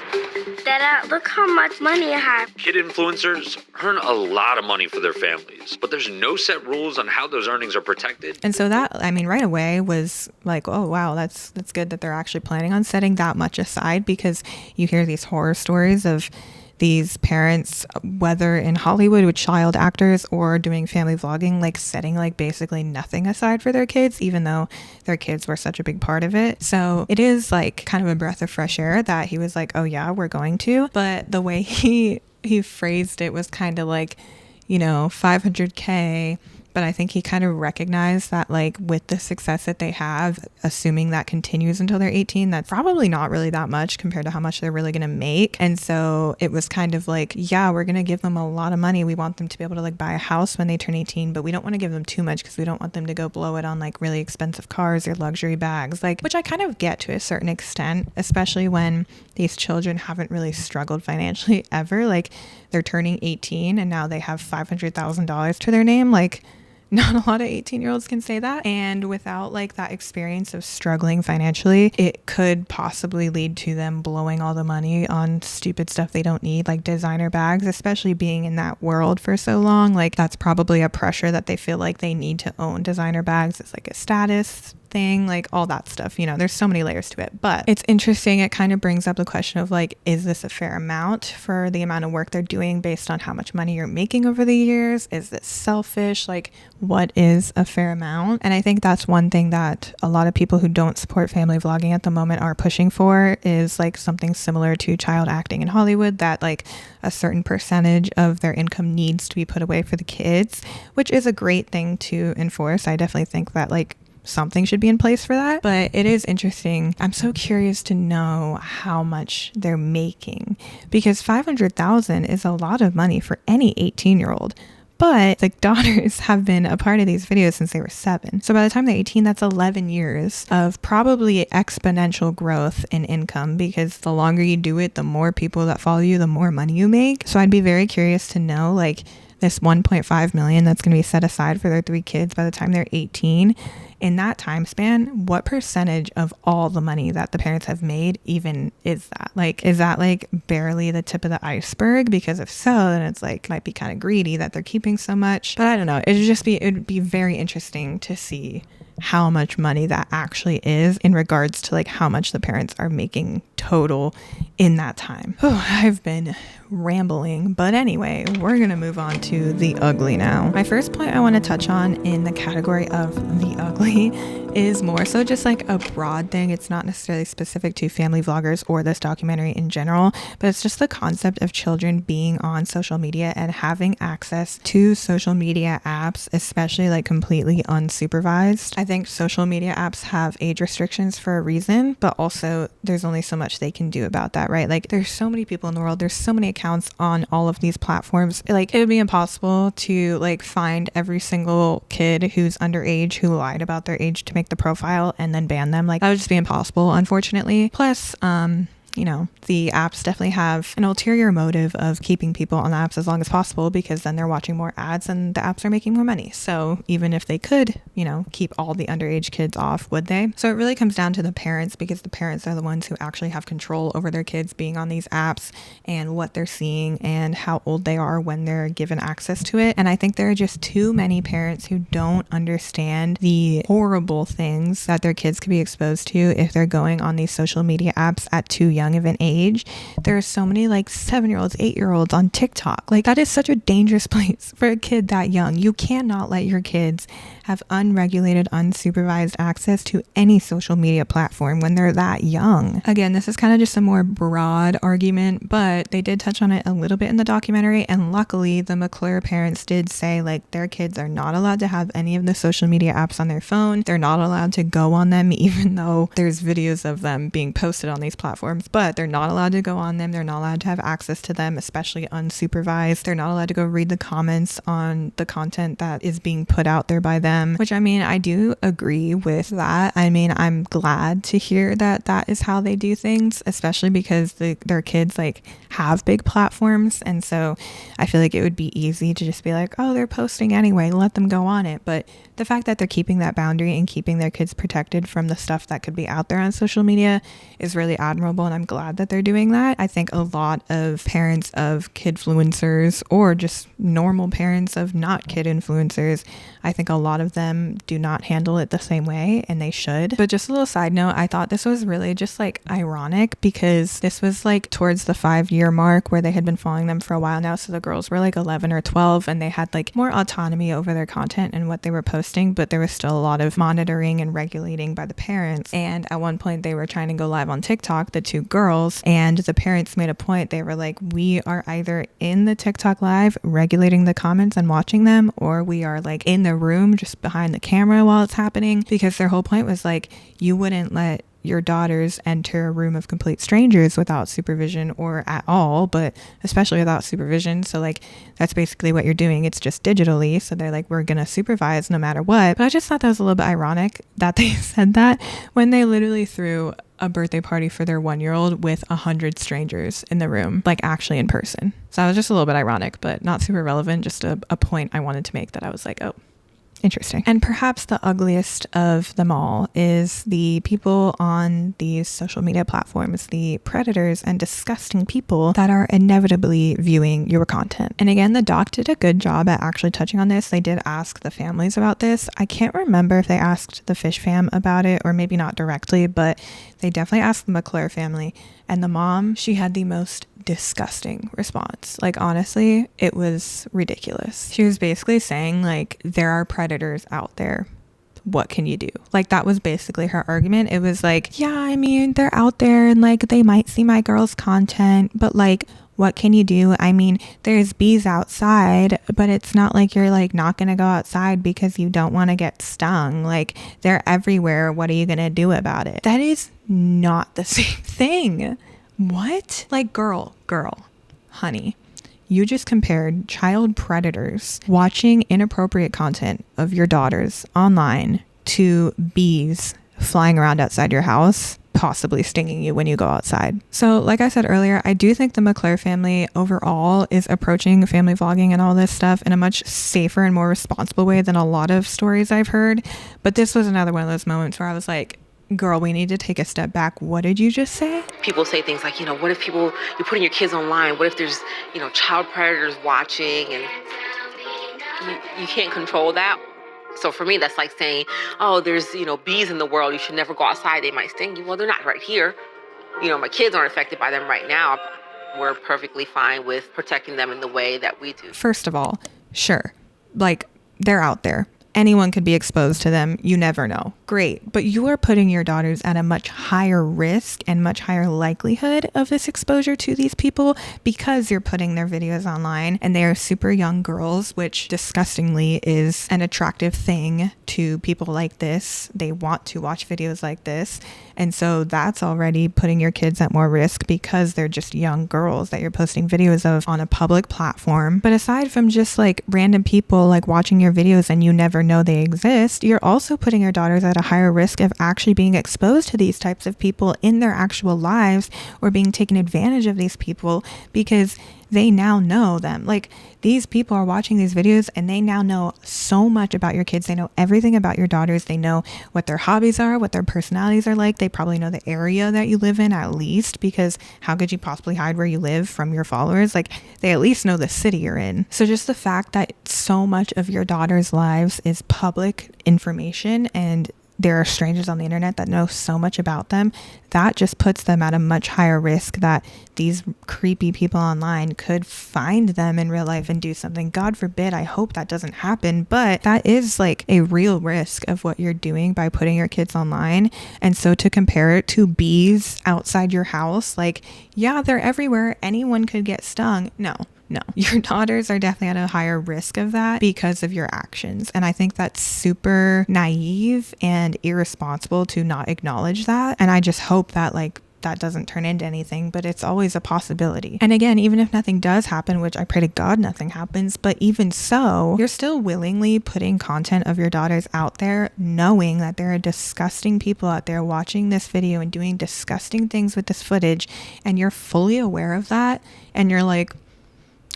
Dad, look how much money I have. Kid influencers earn a lot of money for their families, but there's no set rules on how those earnings are protected. And so that, I mean, right away was like, oh, wow, that's good that they're actually planning on setting that much aside, because you hear these horror stories of these parents, whether in Hollywood with child actors or doing family vlogging, like setting like basically nothing aside for their kids, even though their kids were such a big part of it. So it is like kind of a breath of fresh air that he was like, oh yeah, we're going to. But the way he phrased it was kind of like, you know, 500K. But I think he kind of recognized that like with the success that they have, assuming that continues until they're 18, that's probably not really that much compared to how much they're really going to make. And so it was kind of like, yeah, we're going to give them a lot of money. We want them to be able to like buy a house when they turn 18, but we don't want to give them too much because we don't want them to go blow it on like really expensive cars or luxury bags, like, which I kind of get to a certain extent, especially when these children haven't really struggled financially ever. Like they're turning 18 and now they have $500,000 to their name. Like, not a lot of 18-year-olds can say that. And without like that experience of struggling financially, it could possibly lead to them blowing all the money on stupid stuff they don't need, like designer bags, especially being in that world for so long. Like that's probably a pressure that they feel like they need to own designer bags. It's like a status thing, like all that stuff, you know, there's so many layers to it. But it's interesting, it kind of brings up the question of like, is this a fair amount for the amount of work they're doing based on how much money you're making over the years? Is this selfish? Like, what is a fair amount? And I think that's one thing that a lot of people who don't support family vlogging at the moment are pushing for, is like something similar to child acting in Hollywood, that like a certain percentage of their income needs to be put away for the kids, which is a great thing to enforce. I definitely think that like something should be in place for that. But it is interesting. I'm so curious to know how much they're making, because 500,000 is a lot of money for any 18-year-old. But the daughters have been a part of these videos since they were 7. So by the time they're 18, that's 11 years of probably exponential growth in income, because the longer you do it, the more people that follow you, the more money you make. So I'd be very curious to know, like, this 1.5 million that's going to be set aside for their 3 kids by the time they're 18, in that time span, what percentage of all the money that the parents have made even is that? Like, is that like barely the tip of the iceberg? Because if so, then it's like, might be kind of greedy that they're keeping so much. But I don't know. It would be very interesting to see how much money that actually is in regards to like how much the parents are making total in that time. Oh, I've been rambling, but anyway, we're gonna move on to the ugly now. My first point I want to touch on in the category of the ugly is more so just like a broad thing. It's not necessarily specific to family vloggers or this documentary in general, but it's just the concept of children being on social media and having access to social media apps, especially like completely unsupervised. I think social media apps have age restrictions for a reason, but also there's only so much they can do about that, right? Like there's so many people in the world, there's so many accounts on all of these platforms. Like it would be impossible to like find every single kid who's underage who lied about their age to make the profile and then ban them. Like that would just be impossible, unfortunately. Plus, you know, the apps definitely have an ulterior motive of keeping people on the apps as long as possible, because then they're watching more ads and the apps are making more money. So even if they could, you know, keep all the underage kids off, would they? So it really comes down to the parents, because the parents are the ones who actually have control over their kids being on these apps and what they're seeing and how old they are when they're given access to it. And I think there are just too many parents who don't understand the horrible things that their kids could be exposed to if they're going on these social media apps at too young of an age. There are so many like 7-year-olds, 8-year-olds on TikTok. Like, that is such a dangerous place for a kid that young. You cannot let your kids have unregulated, unsupervised access to any social media platform when they're that young. Again, this is kind of just a more broad argument, but they did touch on it a little bit in the documentary, and luckily the McClure parents did say like their kids are not allowed to have any of the social media apps on their phone. They're not allowed to go on them, even though there's videos of them being posted on these platforms, but they're not allowed to go on them. They're not allowed to have access to them, especially unsupervised. They're not allowed to go read the comments on the content that is being put out there by them, which, I mean, I do agree with that. I mean, I'm glad to hear that that is how they do things, especially because their kids like have big platforms. And so I feel like it would be easy to just be like, oh, they're posting anyway, let them go on it. But the fact that they're keeping that boundary and keeping their kids protected from the stuff that could be out there on social media is really admirable, and I'm glad that they're doing that. I think a lot of parents of kidfluencers, or just normal parents of not kid influencers, I think a lot of them do not handle it the same way, and they should. But just a little side note, I thought this was really just like ironic, because this was like towards the 5-year mark where they had been following them for a while now. So the girls were like 11 or 12, and they had like more autonomy over their content and what they were posting, but there was still a lot of monitoring and regulating by the parents. And at one point they were trying to go live on TikTok, the 2 girls, and the parents made a point. They were like, we are either in the TikTok live regulating the comments and watching them, or we are like in the room just behind the camera while it's happening, because their whole point was like, you wouldn't let your daughters enter a room of complete strangers without supervision, or at all, but especially without supervision. So like, that's basically what you're doing. It's just digitally. So they're like, we're gonna supervise no matter what. But I just thought that was a little bit ironic that they said that when they literally threw a birthday party for their 1-year-old with 100 strangers in the room, like actually in person. So it was just a little bit ironic, but not super relevant. Just a point I wanted to make, that I was like, oh, interesting. And perhaps the ugliest of them all is the people on these social media platforms, the predators and disgusting people that are inevitably viewing your content. And again, the doc did a good job at actually touching on this. They did ask the families about this. I can't remember if they asked the Fish fam about it, or maybe not directly, but they definitely asked the McClure family. And the mom, she had the most disgusting response. Like, honestly, it was ridiculous. She was basically saying like, there are predators out there. What can you do? Like, that was basically her argument. It was like, yeah, I mean, they're out there and like they might see my girl's content, but like, what can you do? I mean, there's bees outside, but it's not like you're like not gonna go outside because you don't want to get stung. Like, they're everywhere. What are you gonna do about it? That is not the same thing. What? Like, girl, honey, you just compared child predators watching inappropriate content of your daughters online to bees flying around outside your house, possibly stinging you when you go outside. So like I said earlier, I do think the McClure family overall is approaching family vlogging and all this stuff in a much safer and more responsible way than a lot of stories I've heard. But this was another one of those moments where I was like, girl, we need to take a step back. What did you just say? People say things like, what if you're putting your kids online? What if there's, child predators watching, and you can't control that? So for me, that's like saying, oh, there's, bees in the world. You should never go outside. They might sting you. Well, they're not right here. My kids aren't affected by them right now. We're perfectly fine with protecting them in the way that we do. First of all, sure. Like, they're out there. Anyone could be exposed to them. You never know. Great. But you are putting your daughters at a much higher risk and much higher likelihood of this exposure to these people, because you're putting their videos online, and they are super young girls, which disgustingly is an attractive thing to people like this. They want to watch videos like this. And so that's already putting your kids at more risk, because they're just young girls that you're posting videos of on a public platform. But aside from just like random people like watching your videos and you never know they exist, you're also putting your daughters at a a higher risk of actually being exposed to these types of people in their actual lives, or being taken advantage of these people, because they now know them. Like, these people are watching these videos and they now know so much about your kids. They know everything about your daughters. They know what their hobbies are, what their personalities are like. They probably know the area that you live in, at least, because how could you possibly hide where you live from your followers? Like, they at least know the city you're in. So just the fact that so much of your daughter's lives is public information, and there are strangers on the internet that know so much about them, that just puts them at a much higher risk that these creepy people online could find them in real life and do something. God forbid, I hope that doesn't happen, but that is like a real risk of what you're doing by putting your kids online. And so to compare it to bees outside your house, like, yeah, they're everywhere. Anyone could get stung. No, your daughters are definitely at a higher risk of that because of your actions. And I think that's super naive and irresponsible to not acknowledge that. And I just hope that that doesn't turn into anything, but it's always a possibility. And again, even if nothing does happen, which I pray to God nothing happens, but even so, you're still willingly putting content of your daughters out there, knowing that there are disgusting people out there watching this video and doing disgusting things with this footage, and you're fully aware of that, and you're like,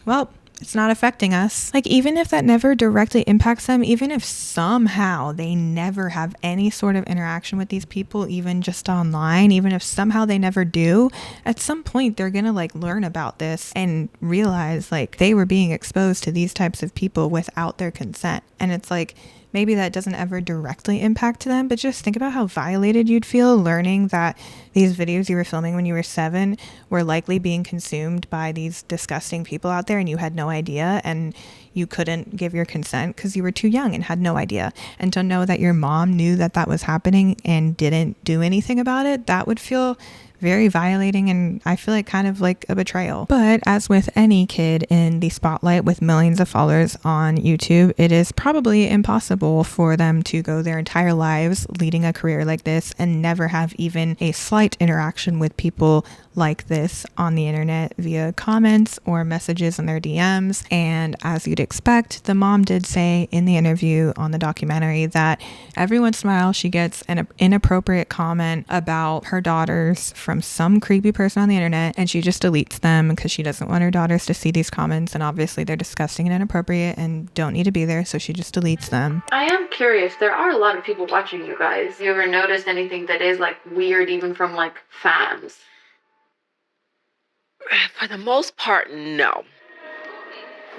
well, it's not affecting us. Like, even if that never directly impacts them, even if somehow they never have any sort of interaction with these people, even just online, even if somehow they never do, at some point they're gonna learn about this and realize they were being exposed to these types of people without their consent. And it's maybe that doesn't ever directly impact them, but just think about how violated you'd feel learning that these videos you were filming when you were 7 were likely being consumed by these disgusting people out there, and you had no idea, and you couldn't give your consent because you were too young and had no idea. And to know that your mom knew that that was happening and didn't do anything about it, that would feel very violating, and I feel kind of like a betrayal. But as with any kid in the spotlight with millions of followers on YouTube, it is probably impossible for them to go their entire lives leading a career like this and never have even a slight interaction with people like this on the internet via comments or messages in their DMs. And as you'd expect, the mom did say in the interview on the documentary that every once in a while she gets an inappropriate comment about her daughters from some creepy person on the internet, and she just deletes them because she doesn't want her daughters to see these comments, and obviously they're disgusting and inappropriate and don't need to be there, so she just deletes them. I am curious, there are a lot of people watching you guys. You ever noticed anything that is weird even from fans? For the most part, no.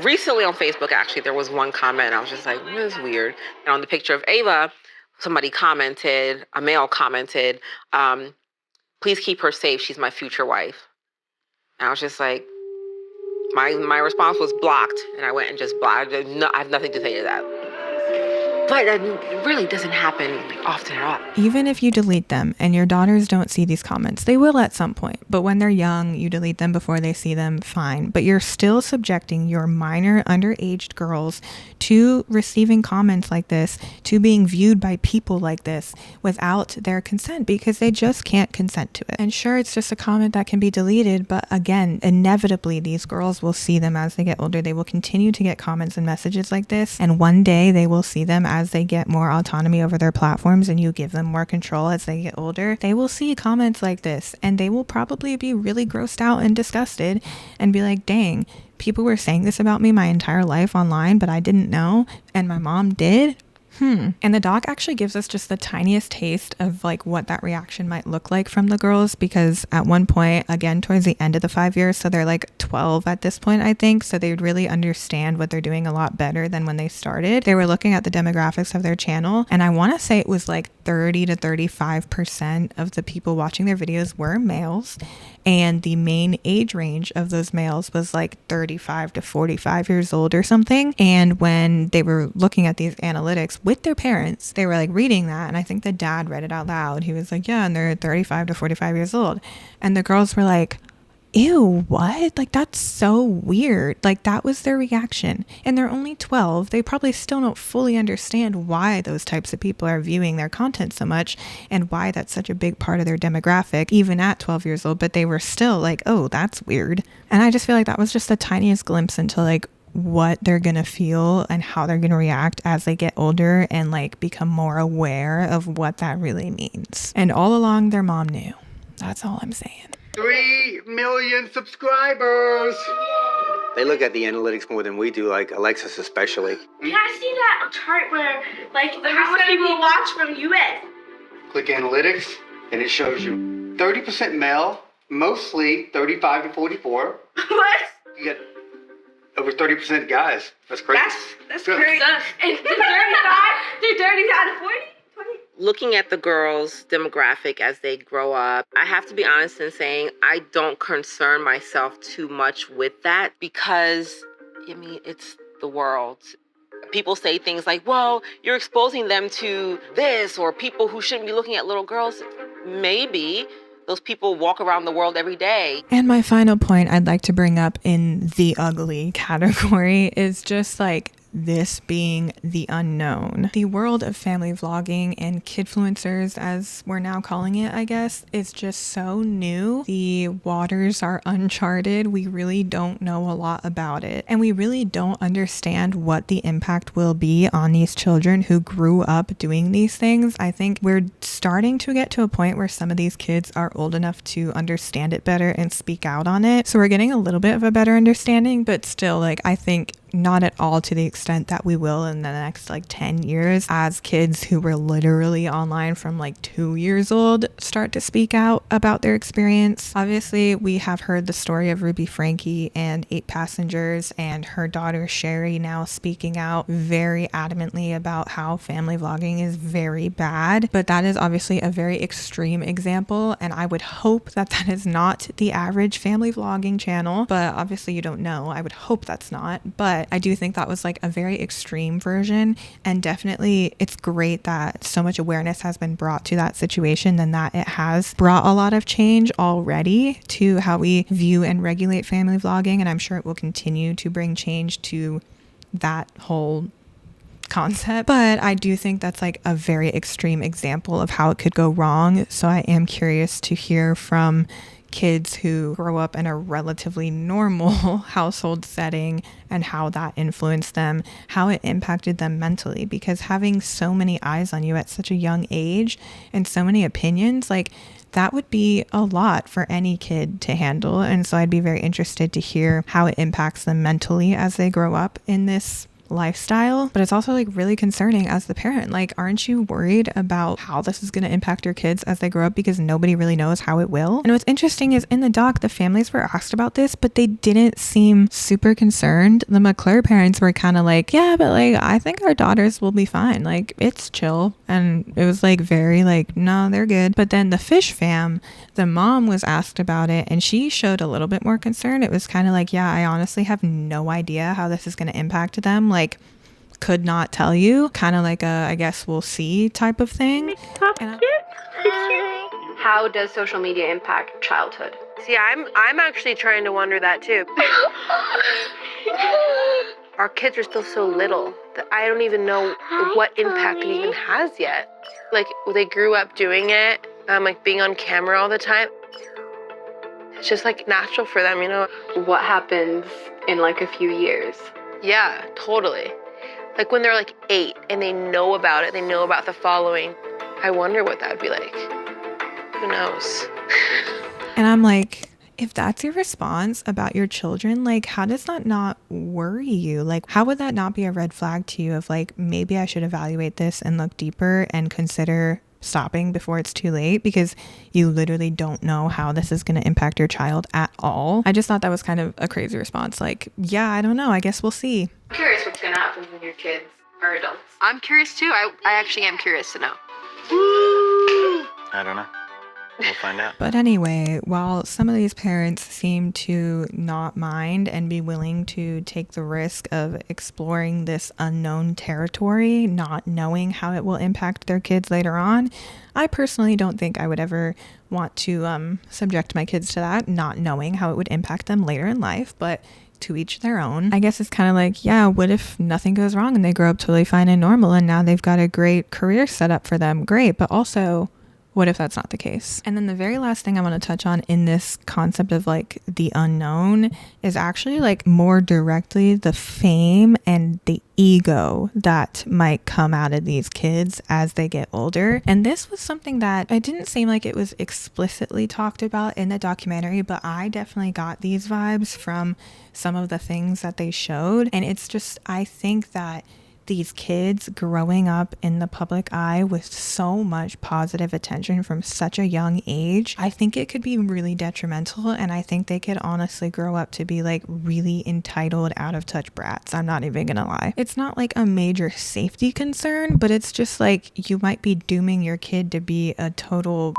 Recently on Facebook, actually, there was one comment. I was just like, this is weird. And on the picture of Ava, somebody commented, a male commented, please keep her safe. She's my future wife. And I was just like, my response was blocked. And I went and just blocked. I have nothing to say to that. But it really doesn't happen often at all. Even if you delete them and your daughters don't see these comments, they will at some point. But when they're young, you delete them before they see them, fine. But you're still subjecting your minor, underaged girls to receiving comments like this, to being viewed by people like this without their consent, because they just can't consent to it. And sure, it's just a comment that can be deleted, but again, inevitably, these girls will see them as they get older. They will continue to get comments and messages like this, and one day they will see them as they get more autonomy over their platforms and you give them more control as they get older. They will see comments like this and they will probably be really grossed out and disgusted and be like, dang, people were saying this about me my entire life online, but I didn't know, and my mom did. And the doc actually gives us just the tiniest taste of what that reaction might look like from the girls, because at one point, again, towards the end of the 5 years, so they're 12 at this point, I think, so they really understand what they're doing a lot better than when they started. They were looking at the demographics of their channel, and I want to say it was 30 to 35% of the people watching their videos were males, and the main age range of those males was 35 to 45 years old or something. And when they were looking at these analytics with their parents, they were reading that, and I think the dad read it out loud. He was yeah, and they're 35 to 45 years old. And the girls were like, ew, what? That's so weird. That was their reaction. And they're only 12. They probably still don't fully understand why those types of people are viewing their content so much and why that's such a big part of their demographic, even at 12 years old. But they were still oh, that's weird. And I just feel that was just the tiniest glimpse into what they're gonna feel and how they're gonna react as they get older and like become more aware of what that really means. And all along their mom knew. That's all I'm saying. 3 million subscribers. They look at the analytics more than we do, like Alexis especially. Can I see that chart where, like, how much people watch from US? Click analytics, and it shows you 30% male, mostly 35 to 44. What? You get over 30% guys. That's crazy. That's crazy. And 35 to 40? Looking at the girls' demographic as they grow up, I have to be honest in saying I don't concern myself too much with that because, I mean, it's the world. People say things like, well, you're exposing them to this, or people who shouldn't be looking at little girls. Maybe. Those people walk around the world every day. And my final point I'd like to bring up in the ugly category is just like this being the unknown. The world of family vlogging and kidfluencers, as we're now calling it, I guess, is just so new. The waters are uncharted. We really don't know a lot about it. And we really don't understand what the impact will be on these children who grew up doing these things. I think we're starting to get to a point where some of these kids are old enough to understand it better and speak out on it. So we're getting a little bit of a better understanding, but still, like, I think not at all to the extent that we will in the next like 10 years as kids who were literally online from like 2 years old start to speak out about their experience. Obviously, we have heard the story of Ruby Frankie and 8 Passengers and her daughter Sherry now speaking out very adamantly about how family vlogging is very bad, but that is obviously a very extreme example, and I would hope that that is not the average family vlogging channel, but obviously you don't know. I would hope that's not, but I do think that was like a very extreme version, and definitely it's great that so much awareness has been brought to that situation and that it has brought a lot of change already to how we view and regulate family vlogging, and I'm sure it will continue to bring change to that whole concept. But I do think that's like a very extreme example of how it could go wrong, so I am curious to hear from kids who grow up in a relatively normal household setting and how that influenced them, how it impacted them mentally, because having so many eyes on you at such a young age and so many opinions, like that would be a lot for any kid to handle. And so I'd be very interested to hear how it impacts them mentally as they grow up in this lifestyle. But it's also like really concerning as the parent. Like, aren't you worried about how this is going to impact your kids as they grow up, because nobody really knows how it will? And what's interesting is in the doc, the families were asked about this, but they didn't seem super concerned. The McClure parents were kind of like, yeah, but like I think our daughters will be fine, like it's chill. And it was like very like, no, they're good. But then the Fish fam, the mom was asked about it and she showed a little bit more concern. It was kind of like, yeah, I honestly have no idea how this is going to impact them. Like, could not tell you, kind of like a I guess we'll see type of thing. How does social media impact childhood? See, I'm actually trying to wonder that too. Our kids are still so little that I don't even know what impact it even has yet. Like, they grew up doing it, like being on camera all the time. It's just like natural for them, you know? What happens in like a few years? Yeah, totally. Like when they're like 8 and they know about it, they know about the following. I wonder what that would be like. Who knows? And I'm like, if that's your response about your children, like how does that not worry you? Like how would that not be a red flag to you of like, maybe I should evaluate this and look deeper and consider stopping before it's too late, because you literally don't know how this is going to impact your child at all. I just thought that was kind of a crazy response. Like, yeah, I don't know. I guess we'll see. I'm curious what's going to happen when your kids are adults. I'm curious too. I actually am curious to know. I don't know. We'll find out. But anyway, while some of these parents seem to not mind and be willing to take the risk of exploring this unknown territory, not knowing how it will impact their kids later on, I personally don't think I would ever want to subject my kids to that, not knowing how it would impact them later in life. But to each their own. I guess it's kind of like, yeah, what if nothing goes wrong and they grow up totally fine and normal and now they've got a great career set up for them? Great. But also, What if that's not the case? And then the very last thing I want to touch on in this concept of like the unknown is actually like more directly the fame and the ego that might come out of these kids as they get older. And this was something that it didn't seem like it was explicitly talked about in the documentary, but I definitely got these vibes from some of the things that they showed. And it's just, I think that these kids growing up in the public eye with so much positive attention from such a young age, I think it could be really detrimental. And I think they could honestly grow up to be like really entitled, out of touch brats. I'm not even gonna lie. It's not like a major safety concern, but it's just like you might be dooming your kid to be a total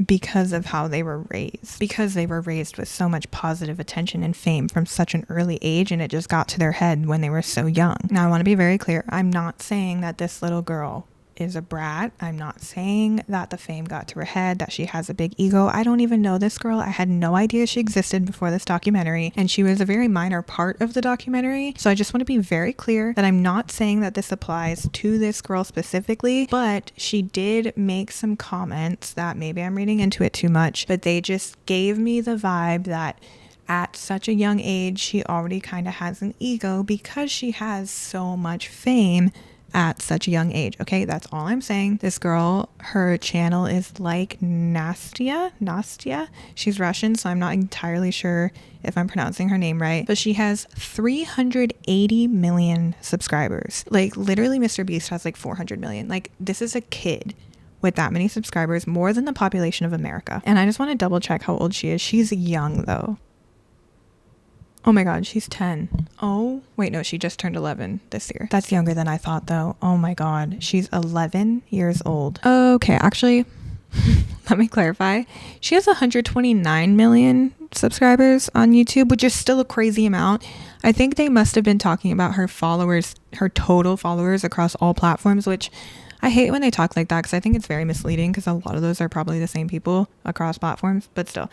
because of how they were raised, because they were raised with so much positive attention and fame from such an early age, and it just got to their head when they were so young. Now, I want to be very clear. I'm not saying that this little girl is a brat. I'm not saying that the fame got to her head, that she has a big ego. I don't even know this girl. I had no idea she existed before this documentary, and she was a very minor part of the documentary. So I just want to be very clear that I'm not saying that this applies to this girl specifically, but she did make some comments that maybe I'm reading into it too much, but they just gave me the vibe that at such a young age, she already kind of has an ego because she has so much fame at such a young age. Okay, that's all I'm saying. This girl, her channel is like Nastya. She's Russian, so I'm not entirely sure if I'm pronouncing her name right, but she has 380 million subscribers. Like literally Mr. Beast has like 400 million. Like this is a kid with that many subscribers, more than the population of America. And I just want to double check how old she is. She's young though. Oh my God, she's 10. Oh, wait, no, she just turned 11 this year. That's younger than I thought though. Oh my God, she's 11 years old. Okay, actually, let me clarify. She has 129 million subscribers on YouTube, which is still a crazy amount. I think they must have been talking about her followers, her total followers across all platforms, which I hate when they talk like that because I think it's very misleading because a lot of those are probably the same people across platforms, but still.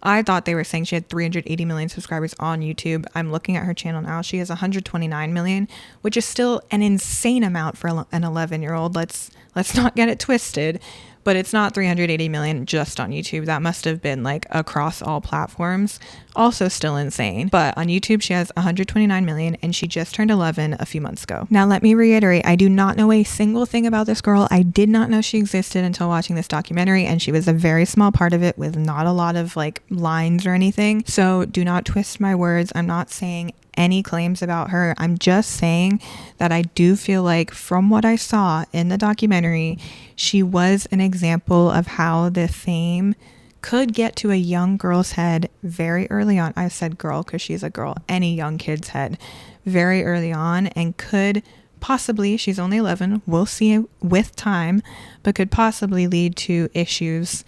I thought they were saying she had 380 million subscribers on YouTube. I'm looking at her channel now. She has 129 million, which is still an insane amount for an 11-year-old. Let's not get it twisted. But it's not 380 million just on YouTube. That must have been like across all platforms. Also still insane. But on YouTube, she has 129 million and she just turned 11 a few months ago. Now, let me reiterate, I do not know a single thing about this girl. I did not know she existed until watching this documentary, and she was a very small part of it with not a lot of like lines or anything. So do not twist my words. I'm not saying any claims about her. I'm just saying that I do feel like from what I saw in the documentary, she was an example of how the fame could get to a young girl's head very early on. I said girl because she's a girl, any young kid's head very early on, and could possibly, she's only 11, we'll see with time, but could possibly lead to issues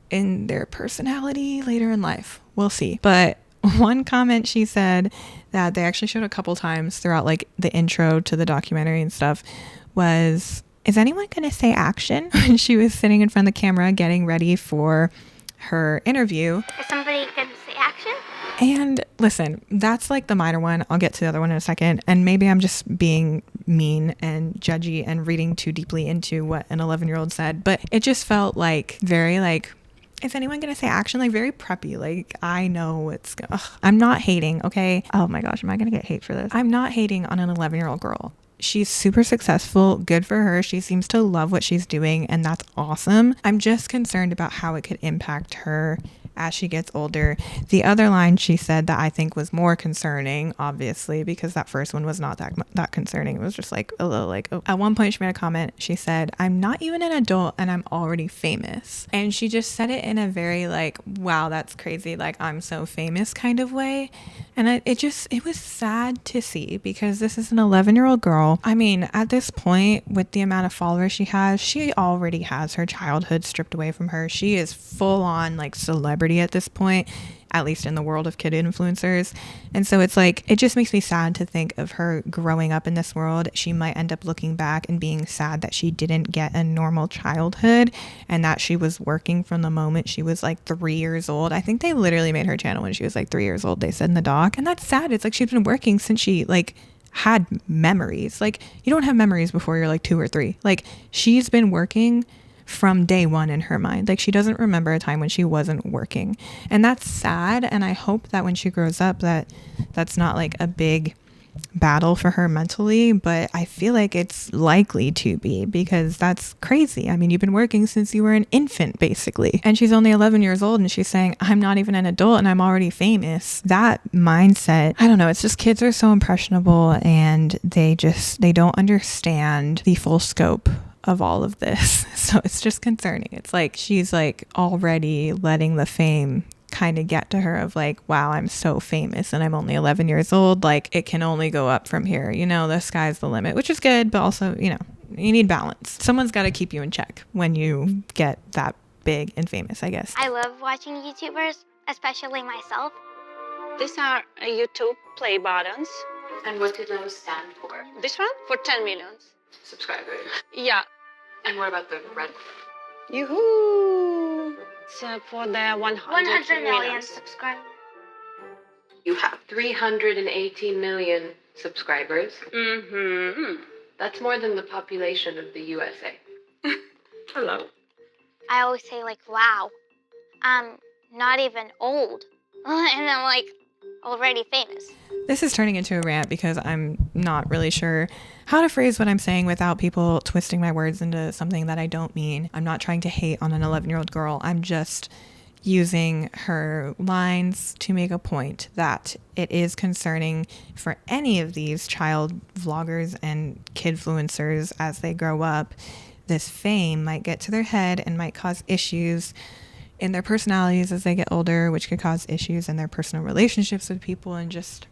in their personality later in life. We'll see. But one comment she said that they actually showed a couple times throughout like the intro to the documentary and stuff was, is anyone going to say action? When she was sitting in front of the camera getting ready for her interview. Is somebody going to say action? And listen, that's like the minor one. I'll get to the other one in a second. And maybe I'm just being mean and judgy and reading too deeply into what an 11-year-old said. But it just felt like very like, is anyone going to say action? Like very preppy. Like I know it's going to, I'm not hating. Okay. Oh my gosh. Am I going to get hate for this? I'm not hating on an 11-year-old girl. She's super successful. Good for her. She seems to love what she's doing, and that's awesome. I'm just concerned about how it could impact her as she gets older. The other line she said that I think was more concerning, obviously, because that first one was not that concerning. It was just like a little like, oh. At one point she made a comment. She said, I'm not even an adult and I'm already famous. And she just said it in a very like, wow, that's crazy. Like I'm so famous kind of way. And it was sad to see because this is an 11-year-old girl. I mean, at this point, with the amount of followers she has, she already has her childhood stripped away from her. She is full on like celebrity at this point, at least in the world of kid influencers. And so it's like, it just makes me sad to think of her growing up in this world. She might end up looking back and being sad that she didn't get a normal childhood and that she was working from the moment she was like 3 years old. I think they literally made her channel when she was like 3 years old, they said in the doc. And that's sad. It's like she's been working since she like had memories. Like you don't have memories before you're like 2 or 3. Like she's been working from day one in her mind. Like, she doesn't remember a time when she wasn't working. And that's sad. And I hope that when she grows up, that's not like a big battle for her mentally, but I feel like it's likely to be, because that's crazy. I mean, you've been working since you were an infant, basically. And she's only 11 years old and she's saying, I'm not even an adult and I'm already famous. That mindset, I don't know, it's just kids are so impressionable and they don't understand the full scope of all of this. So it's just concerning. It's like she's like already letting the fame kind of get to her of like, wow, I'm so famous and I'm only 11 years old. Like, it can only go up from here. You know, the sky's the limit, which is good, but also, you know, you need balance. Someone's got to keep you in check when you get that big and famous, I guess. I love watching YouTubers, especially myself. These are YouTube play buttons. And what do those stand for? This one for 10 million subscribers. Yeah. And what about the red? Yoo-hoo! It's for the 100 million subscribers. You have 318 million subscribers. Mm-hmm. That's more than the population of the USA. Hello. I always say like, wow, I'm not even old. And I'm like already famous. This is turning into a rant because I'm not really sure how to phrase what I'm saying without people twisting my words into something that I don't mean. I'm not trying to hate on an 11-year-old girl. I'm just using her lines to make a point that it is concerning for any of these child vloggers and kidfluencers as they grow up. This fame might get to their head and might cause issues in their personalities as they get older, which could cause issues in their personal relationships with people and just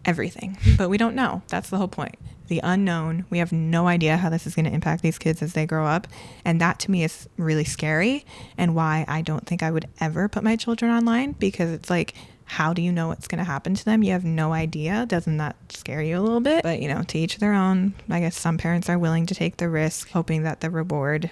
everything. But we don't know. That's the whole point. The unknown. We have no idea how this is going to impact these kids as they grow up. And that to me is really scary, and why I don't think I would ever put my children online, because it's like, how do you know what's going to happen to them? You have no idea. Doesn't that scare you a little bit? But, you know, to each their own. I guess some parents are willing to take the risk, hoping that the reward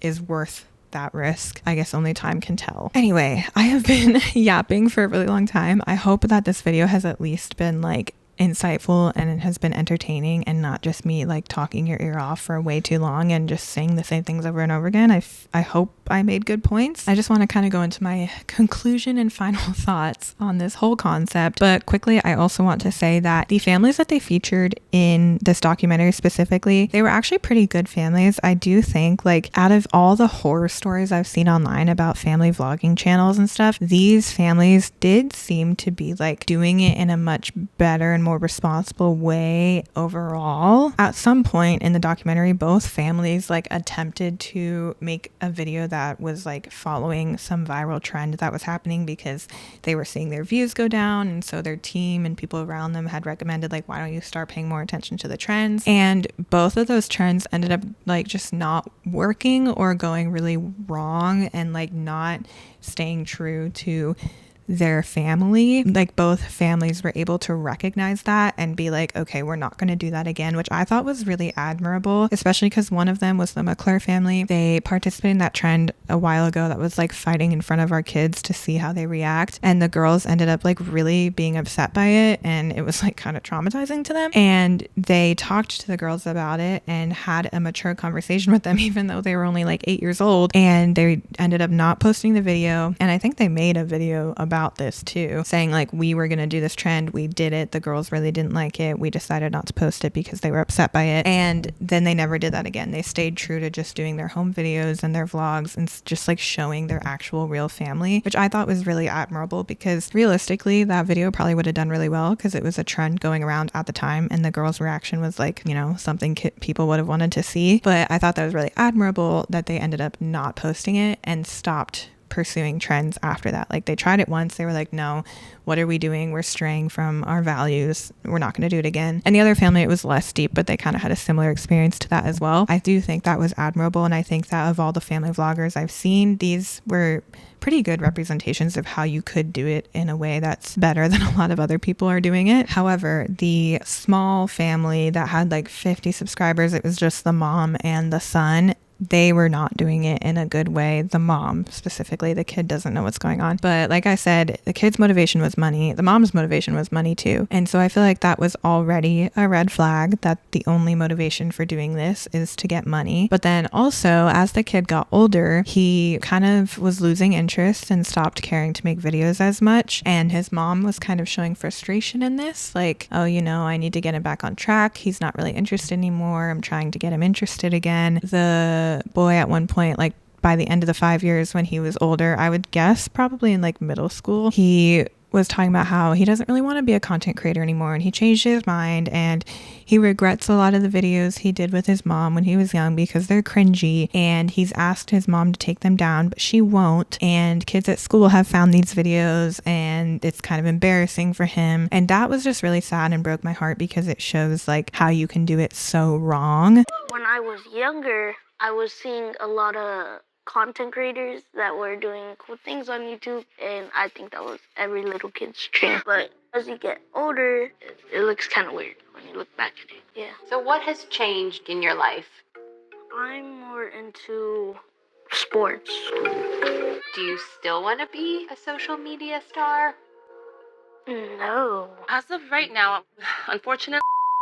is worth that risk. I guess only time can tell. Anyway, I have been yapping for a really long time. I hope that this video has at least been like insightful and it has been entertaining and not just me like talking your ear off for way too long and just saying the same things over and over again. I hope I made good points. I just want to kind of go into my conclusion and final thoughts on this whole concept. But quickly, I also want to say that the families that they featured in this documentary specifically, they were actually pretty good families. I do think, like, out of all the horror stories I've seen online about family vlogging channels and stuff, these families did seem to be like doing it in a much better and more responsible way overall. At some point in the documentary, both families like attempted to make a video that was like following some viral trend that was happening, because they were seeing their views go down, and so their team and people around them had recommended like, why don't you start paying more attention to the trends? And both of those trends ended up like just not working or going really wrong and like not staying true to their family. Like, both families were able to recognize that and be like, okay, we're not going to do that again, which I thought was really admirable, especially because one of them was the McClure family. They participated in that trend a while ago that was like fighting in front of our kids to see how they react, and the girls ended up like really being upset by it, and it was like kind of traumatizing to them, and they talked to the girls about it and had a mature conversation with them, even though they were only like 8 years old, and they ended up not posting the video. And I think they made a video about this too, saying like, we were gonna do this trend, we did it, the girls really didn't like it, we decided not to post it because they were upset by it. And then they never did that again. They stayed true to just doing their home videos and their vlogs and just like showing their actual real family, which I thought was really admirable, because realistically that video probably would have done really well because it was a trend going around at the time, and the girls' reaction was like, you know, something people would have wanted to see. But I thought that was really admirable that they ended up not posting it and stopped pursuing trends after that. Like, they tried it once, they were like, no, what are we doing? We're straying from our values, we're not going to do it again. And the other family, it was less deep, but they kind of had a similar experience to that as well. I do think that was admirable, and I think that of all the family vloggers I've seen, these were pretty good representations of how you could do it in a way that's better than a lot of other people are doing it. However, the small family that had like 50 subscribers, it was just the mom and the son, they were not doing it in a good way. The mom specifically, the kid doesn't know what's going on. But like I said, the kid's motivation was money. The mom's motivation was money too. And so I feel like that was already a red flag, that the only motivation for doing this is to get money. But then also, as the kid got older, he kind of was losing interest and stopped caring to make videos as much. And his mom was kind of showing frustration in this, like, oh, you know, I need to get him back on track. He's not really interested anymore. I'm trying to get him interested again. The boy at one point, like by the end of the 5 years when he was older, I would guess probably in like middle school, he was talking about how he doesn't really want to be a content creator anymore, and he changed his mind, and he regrets a lot of the videos he did with his mom when he was young because they're cringy, and he's asked his mom to take them down, but she won't. And kids at school have found these videos, and it's kind of embarrassing for him. And that was just really sad and broke my heart, because it shows like how you can do it so wrong. When I was younger, I was seeing a lot of content creators that were doing cool things on YouTube, and I think that was every little kid's dream. But as you get older, it looks kind of weird when you look back at it. Yeah. So what has changed in your life? I'm more into sports. Do you still want to be a social media star? No. As of right now, unfortunately,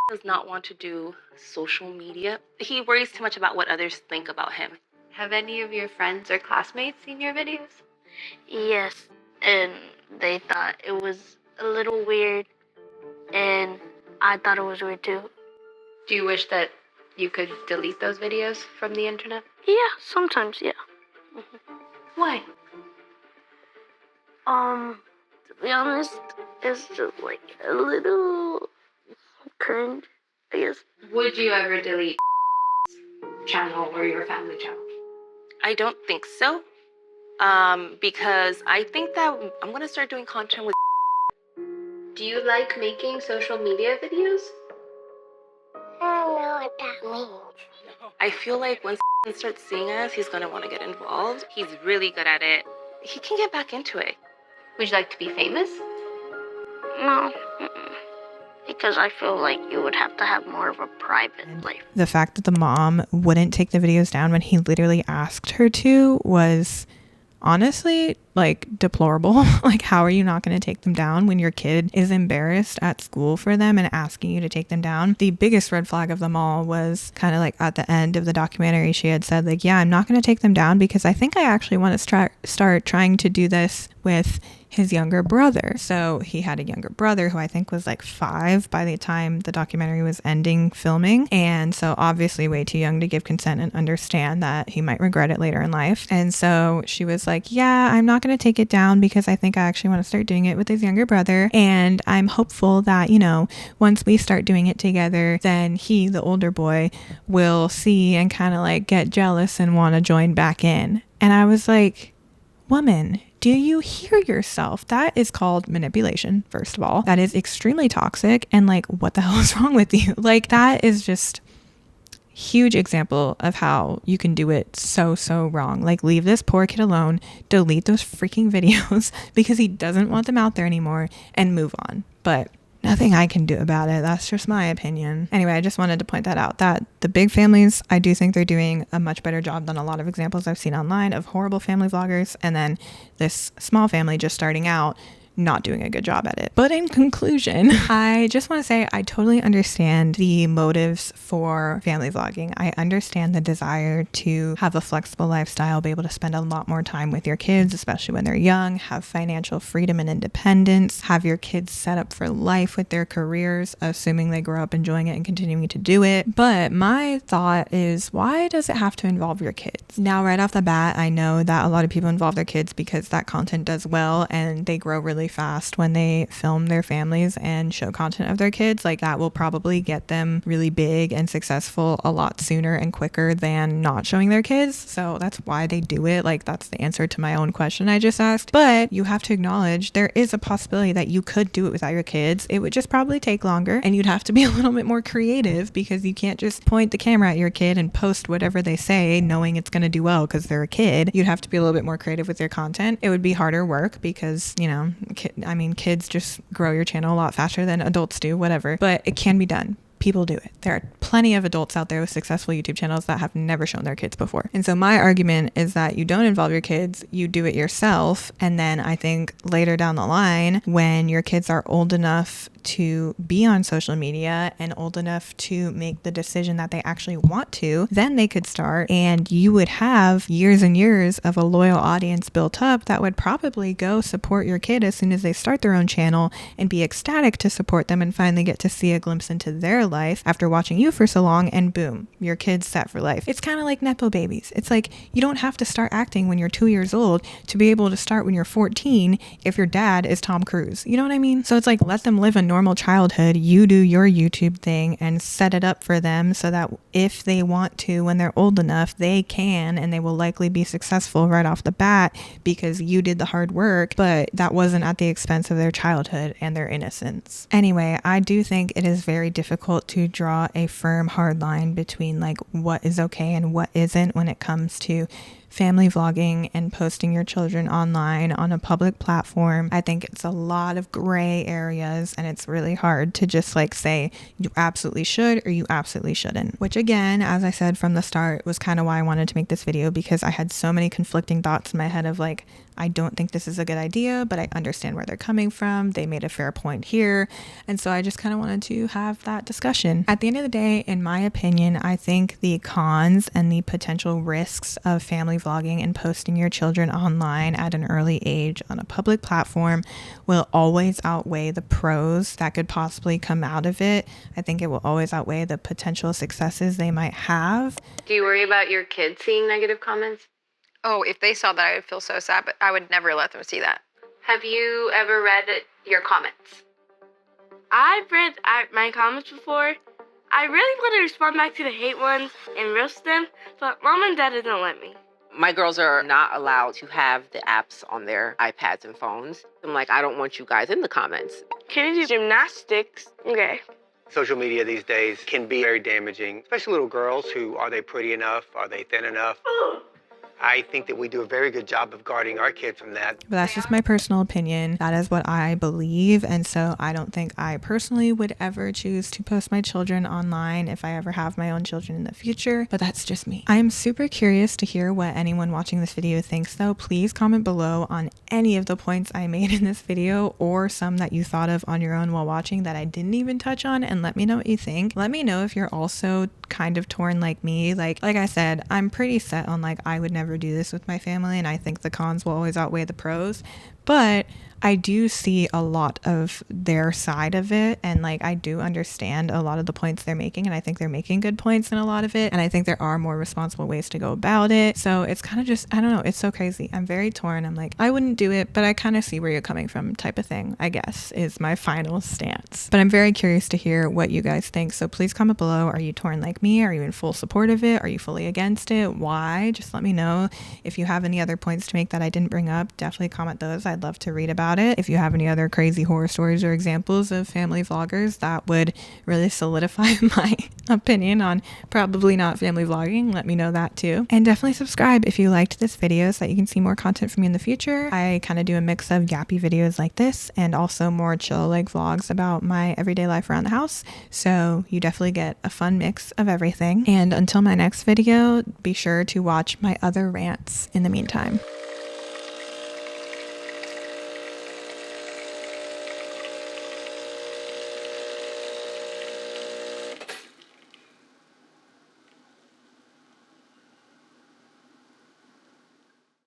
does not want to do social media. He worries too much about what others think about him. Have any of your friends or classmates seen your videos? Yes, and they thought it was a little weird, and I thought it was weird too. Do you wish that you could delete those videos from the internet? Yeah, sometimes, yeah. Why? To be honest, it's just like a little cringe, I guess. Would you ever delete channel or your family channel? I don't think so, because I think that I'm going to start doing content with. Do you like making social media videos? I don't know what that means. I feel like once he starts seeing us, he's going to want to get involved. He's really good at it. He can get back into it. Would you like to be famous? No. Because I feel like you would have to have more of a private life. The fact that the mom wouldn't take the videos down when he literally asked her to was honestly like deplorable. Like, how are you not going to take them down when your kid is embarrassed at school for them and asking you to take them down? The biggest red flag of them all was kind of like at the end of the documentary, she had said like, yeah, I'm not going to take them down because I think I actually want to start trying to do this with his younger brother. So he had a younger brother who I think was like 5 by the time the documentary was ending filming. And so obviously way too young to give consent and understand that he might regret it later in life. And so she was like, yeah, I'm not going to take it down because I think I actually want to start doing it with his younger brother. And I'm hopeful that, you know, once we start doing it together, then he, the older boy, will see and kind of like get jealous and want to join back in. And I was like, woman, do you hear yourself? That is called manipulation, first of all. That is extremely toxic. And like, what the hell is wrong with you? Like, that is just huge example of how you can do it so wrong. Like, leave this poor kid alone, delete those freaking videos because he doesn't want them out there anymore, and move on. But nothing I can do about it. That's just my opinion. Anyway, I just wanted to point that out, that the big families, I do think they're doing a much better job than a lot of examples I've seen online of horrible family vloggers. And then this small family just starting out, not doing a good job at it. But in conclusion, I just want to say I totally understand the motives for family vlogging. I understand the desire to have a flexible lifestyle, be able to spend a lot more time with your kids, especially when they're young, have financial freedom and independence, have your kids set up for life with their careers, assuming they grow up enjoying it and continuing to do it. But my thought is, why does it have to involve your kids? Now, right off the bat, I know that a lot of people involve their kids because that content does well and they grow really fast when they film their families and show content of their kids. Like, that will probably get them really big and successful a lot sooner and quicker than not showing their kids. So that's why they do it. Like, that's the answer to my own question I just asked. But you have to acknowledge there is a possibility that you could do it without your kids. It would just probably take longer, and you'd have to be a little bit more creative because you can't just point the camera at your kid and post whatever they say knowing it's going to do well because they're a kid. You'd have to be a little bit more creative with your content. It would be harder work because, you know, kids just grow your channel a lot faster than adults do, whatever, but it can be done. people do it. There are plenty of adults out there with successful YouTube channels that have never shown their kids before. And so my argument is that you don't involve your kids, you do it yourself. And then I think later down the line, when your kids are old enough to be on social media and old enough to make the decision that they actually want to, then they could start, and you would have years and years of a loyal audience built up that would probably go support your kid as soon as they start their own channel and be ecstatic to support them and finally get to see a glimpse into their life after watching you for so long, and boom, your kid's set for life. It's kind of like Nepo babies. It's like you don't have to start acting when you're 2 years old to be able to start when you're 14 if your dad is Tom Cruise. You know what I mean? So it's like, let them live a normal childhood. You do your YouTube thing and set it up for them so that if they want to, when they're old enough, they can, and they will likely be successful right off the bat because you did the hard work, but that wasn't at the expense of their childhood and their innocence. Anyway, I do think it is very difficult to draw a firm hard line between like what is okay and what isn't when it comes to family vlogging and posting your children online on a public platform. I think it's a lot of gray areas, and it's really hard to just like say you absolutely should or you absolutely shouldn't, which again, as I said from the start, was kind of why I wanted to make this video, because I had so many conflicting thoughts in my head of like, I don't think this is a good idea, but I understand where they're coming from. They made a fair point here. And so I just kind of wanted to have that discussion. At the end of the day, in my opinion, I think the cons and the potential risks of family vlogging and posting your children online at an early age on a public platform will always outweigh the pros that could possibly come out of it. I think it will always outweigh the potential successes they might have. Do you worry about your kids seeing negative comments? Oh, if they saw that, I would feel so sad, but I would never let them see that. Have you ever read your comments? I've read my comments before. I really want to respond back to the hate ones and roast them, but mom and dad didn't let me. My girls are not allowed to have the apps on their iPads and phones. I'm like, I don't want you guys in the comments. Can you do gymnastics? Okay. Social media these days can be very damaging, especially little girls who, are they pretty enough? Are they thin enough? I think that we do a very good job of guarding our kids from that. But that's just my personal opinion. That is what I believe. And so I don't think I personally would ever choose to post my children online if I ever have my own children in the future. But that's just me. I am super curious to hear what anyone watching this video thinks though. Please comment below on any of the points I made in this video or some that you thought of on your own while watching that I didn't even touch on, and let me know what you think. Let me know if you're also kind of torn like me. Like I said, I'm pretty set on like I would never do this with my family, and I think the cons will always outweigh the pros, but I do see a lot of their side of it, and like I do understand a lot of the points they're making, and I think they're making good points in a lot of it, and I think there are more responsible ways to go about it. So it's kind of just, I don't know, it's so crazy. I'm very torn. I'm like, I wouldn't do it, but I kind of see where you're coming from type of thing, I guess, is my final stance. But I'm very curious to hear what you guys think, so please comment below. Are you torn like me? Are you in full support of it? Are you fully against it? Why? Just let me know. If you have any other points to make that I didn't bring up, definitely comment those. I'd love to read about it. If you have any other crazy horror stories or examples of family vloggers that would really solidify my opinion on probably not family vlogging, let me know that too. And definitely subscribe if you liked this video so that you can see more content from me in the future. I kind of do a mix of yappy videos like this and also more chill like vlogs about my everyday life around the house. So you definitely get a fun mix of everything. And until my next video, be sure to watch my other rants in the meantime.